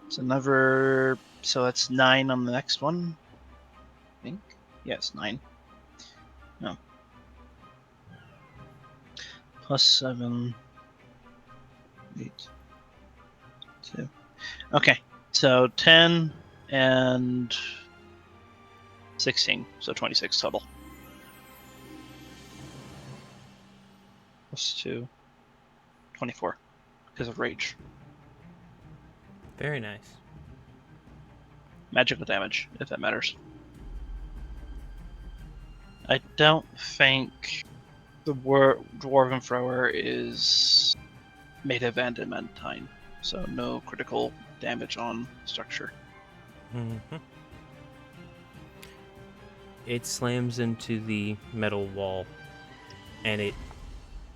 It's another, so that's 9 on the next one. I think. Yes, 9. No. Plus 7. 8. 2. Okay, so 10 and 16, so 26 total. Plus 2. 24, because of rage. Very nice. Magical damage, if that matters. I don't think the Dwarven Thrower is made of adamantine, so no critical damage on structure. Mm-hmm. It slams into the metal wall, and it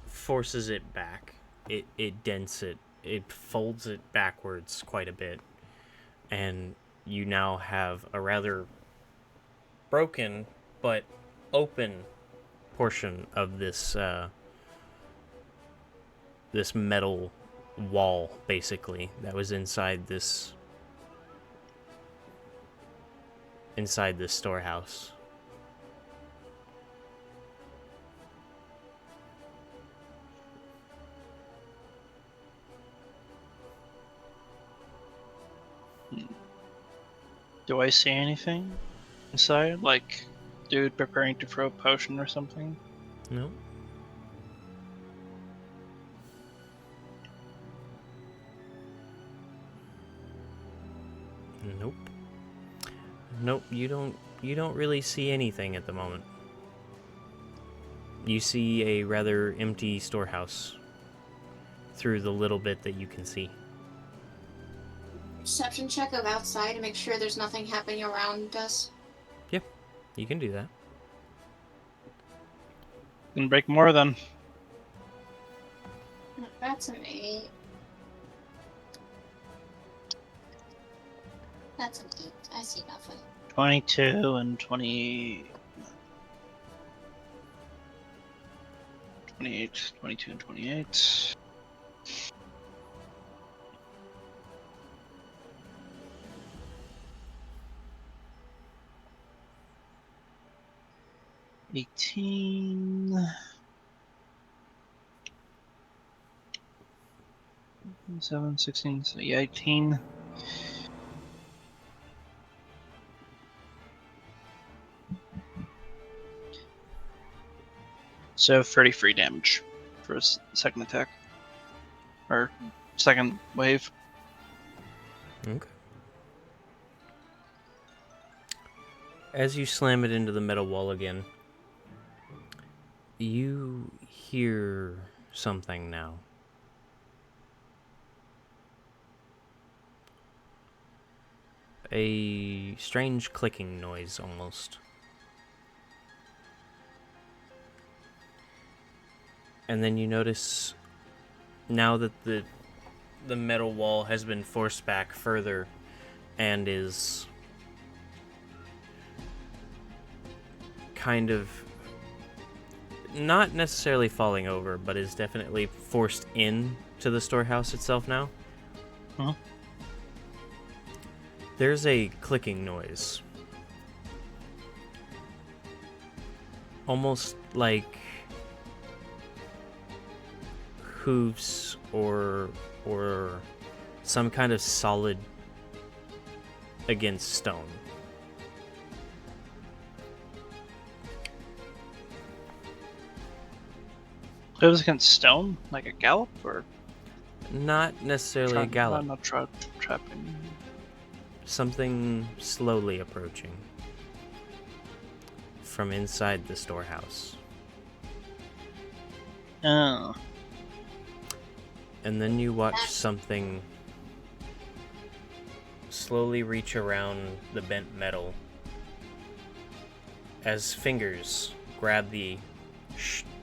forces it back. It dents it. It folds it backwards quite a bit, and you now have a rather broken but open portion of this this metal wall, basically, that was inside this storehouse. Do I see anything inside? Like, dude preparing to throw a potion or something? No. Nope. Nope, you don't really see anything at the moment. You see a rather empty storehouse through the little bit that you can see. Perception check of outside to make sure there's nothing happening around us. Yep, you can do that. Can break more then. That's an 8. That's an 8. I see nothing. 22 and 28, 22 and 28. $18. 7, 16, so yeah, 18. So 33 damage for his second attack. Or second wave. Okay. As you slam it into the metal wall again, you hear something now. A strange clicking noise, almost. And then you notice, now that the metal wall has been forced back further and is kind of not necessarily falling over, but is definitely forced in to the storehouse itself now. Huh? There's a clicking noise. Almost like hooves or some kind of solid against stone. It was against stone, like a gallop, or Not necessarily a gallop. Not trapping. Something slowly approaching from inside the storehouse. Oh. And then you watch something slowly reach around the bent metal as fingers grab the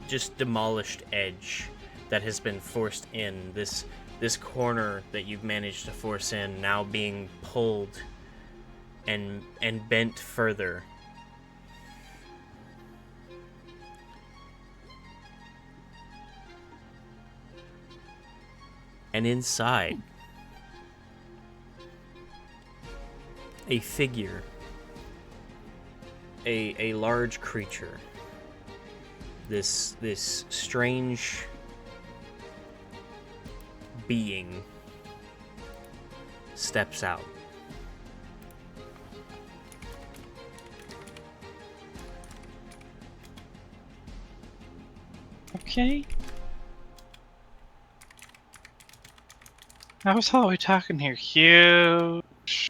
just demolished edge that has been forced in. This corner that you've managed to force in now being pulled and bent further. And inside, a figure, a large creature, this strange being steps out. Okay. How tall are we talking here? Huge?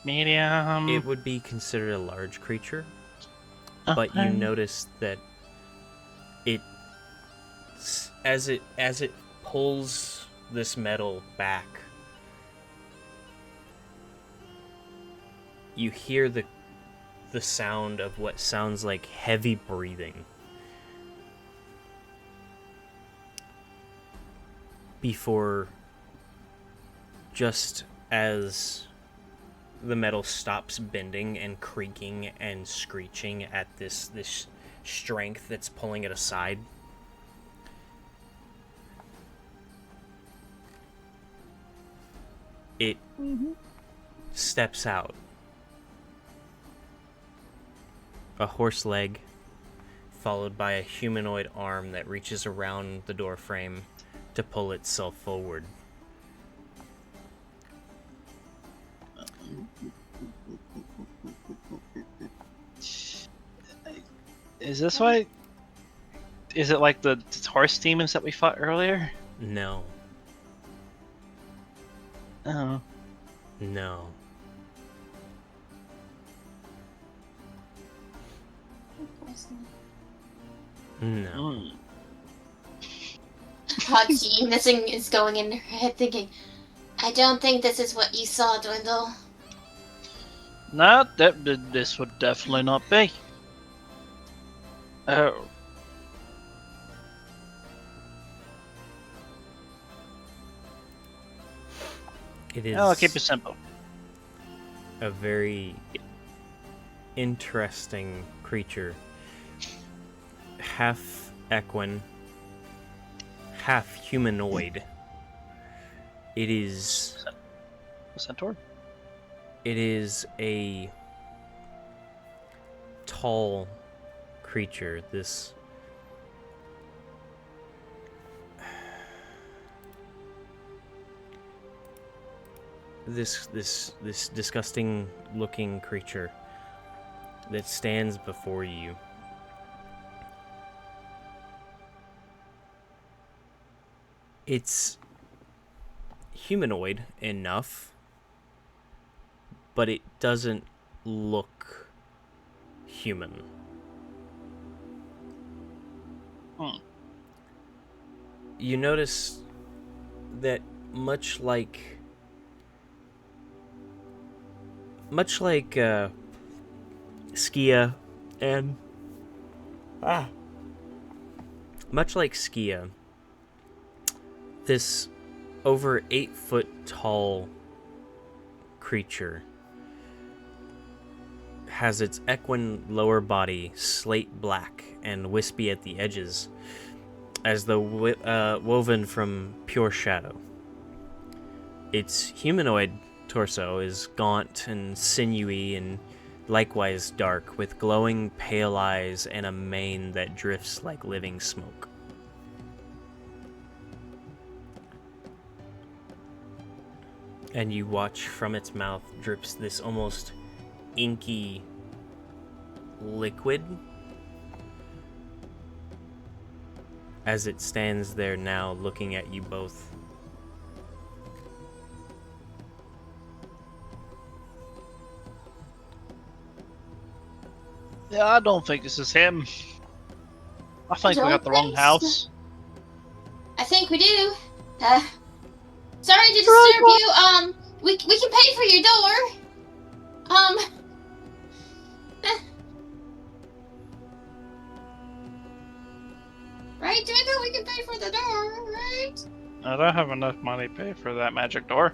Medium? It would be considered a large creature, but you notice that it, as it pulls this metal back, you hear the sound of what sounds like heavy breathing before, just as the metal stops bending and creaking and screeching at this strength that's pulling it aside, it steps out. A horse leg, followed by a humanoid arm that reaches around the door frame to pull itself forward. Is this why? Is it like the horse demons that we fought earlier? No. Oh. No. No. Hachi, this thing is going in her head thinking, I don't think this is what you saw, Dwendal. No, this would definitely not be. Oh. It is. I'll keep it simple. a very interesting creature. Half equine, half humanoid. It is A centaur? It is a tall creature. This disgusting looking creature that stands before you. It's humanoid enough, but it doesn't look human. You notice that much like Skia and much like Skia, this over 8 foot tall creature has its equine lower body slate black and wispy at the edges, as though woven from pure shadow. Its humanoid torso is gaunt and sinewy and likewise dark, with glowing pale eyes and a mane that drifts like living smoke. And you watch from its mouth drips this almost inky liquid as it stands there now looking at you both. Yeah, I don't think this is him. I think we got the wrong house. I think we do. Sorry to disturb you. We can pay for your door. Right, Dwendal? We can pay for the door, right? I don't have enough money to pay for that magic door.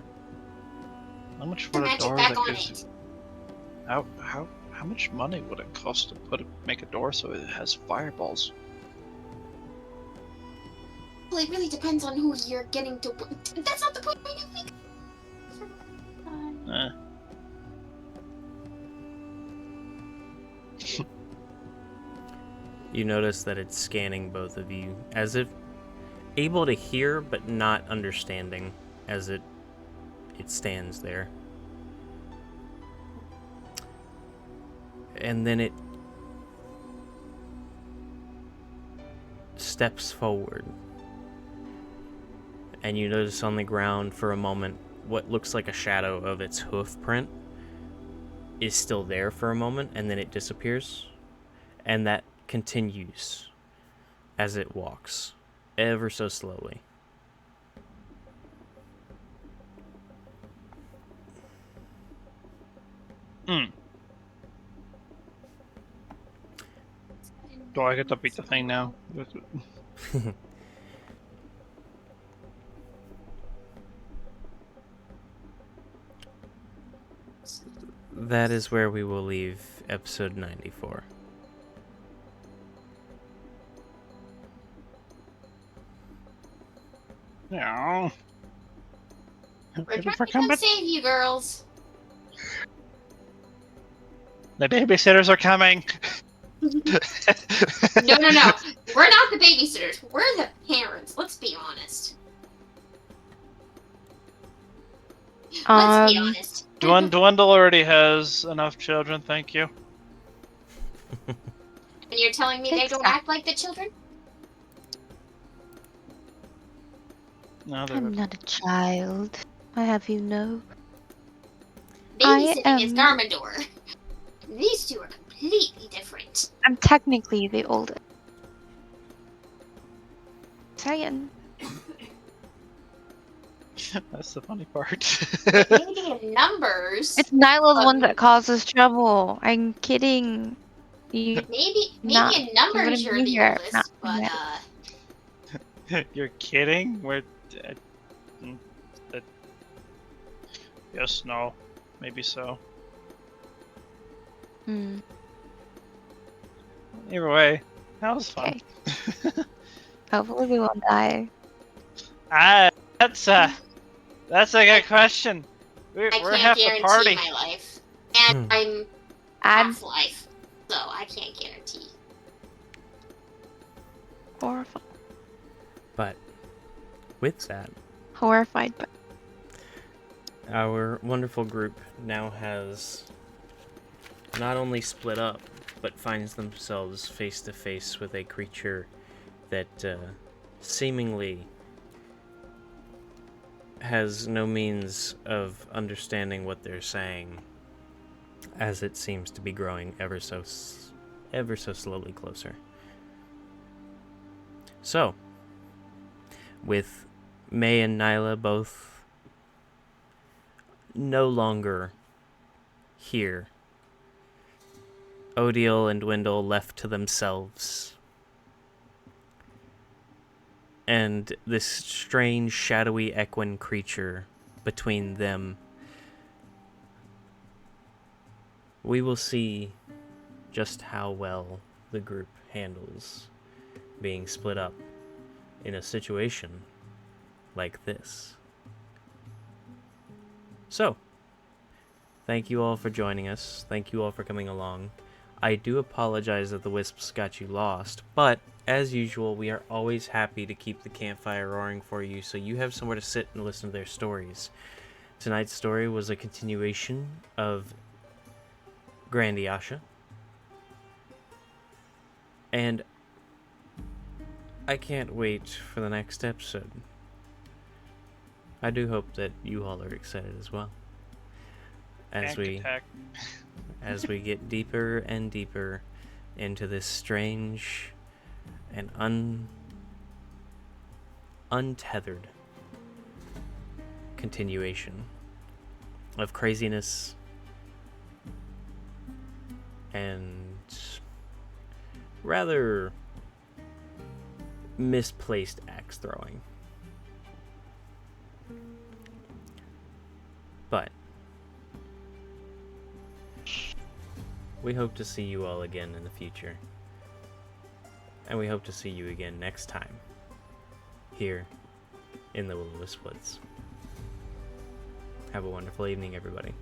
How much for The a magic door back that on gives it. How much money would it cost to make a door so it has fireballs? Well, it really depends on who you're getting to. That's not the point. Eh. You notice that it's scanning both of you, as if able to hear but not understanding, as it stands there. And then it steps forward. And you notice on the ground for a moment what looks like a shadow of its hoof print is still there for a moment, and then it disappears. And that continues as it walks, ever so slowly. Do I get to beat the thing now? That is where we will leave episode 94. No. We're trying to come save you, girls. The babysitters are coming. No. We're not the babysitters. We're the parents. Let's be honest. Let's be honest. Dwendal already has enough children, thank you. And you're telling me they don't act like the children? No, I'm not a child. I have you know. Babysitting is Garmador. These two are completely different. I'm technically the oldest. Saying. That's the funny part. Maybe in numbers. It's Nyla the one that causes trouble. I'm kidding. Maybe in numbers you're the oldest, but You're kidding? We're yes, no, maybe so. Hmm. Either way, that was fun. Okay. Hopefully we won't die. That's a good question. We're I can't half the guarantee party. my life. And Hmm. I'm And half-life, so I can't guarantee. horrified. But with that, Horrified, but our wonderful group now has not only split up, but finds themselves face to face with a creature that seemingly has no means of understanding what they're saying, as it seems to be growing ever so slowly closer. So, with Mei and Nyla both no longer here, Odiel and Dwendal left to themselves, and this strange, shadowy equine creature between them, we will see just how well the group handles being split up in a situation like this. So, thank you all for joining us. Thank you all for coming along. I do apologize that the Wisps got you lost, but as usual, we are always happy to keep the campfire roaring for you so you have somewhere to sit and listen to their stories. Tonight's story was a continuation of Grandiasha, and I can't wait for the next episode. I do hope that you all are excited as well. As Panic attack. as we get deeper and deeper into this strange and untethered continuation of craziness and rather misplaced axe throwing. But we hope to see you all again in the future. And we hope to see you again next time here in the Will-O-Wisp Woods. Have a wonderful evening, everybody.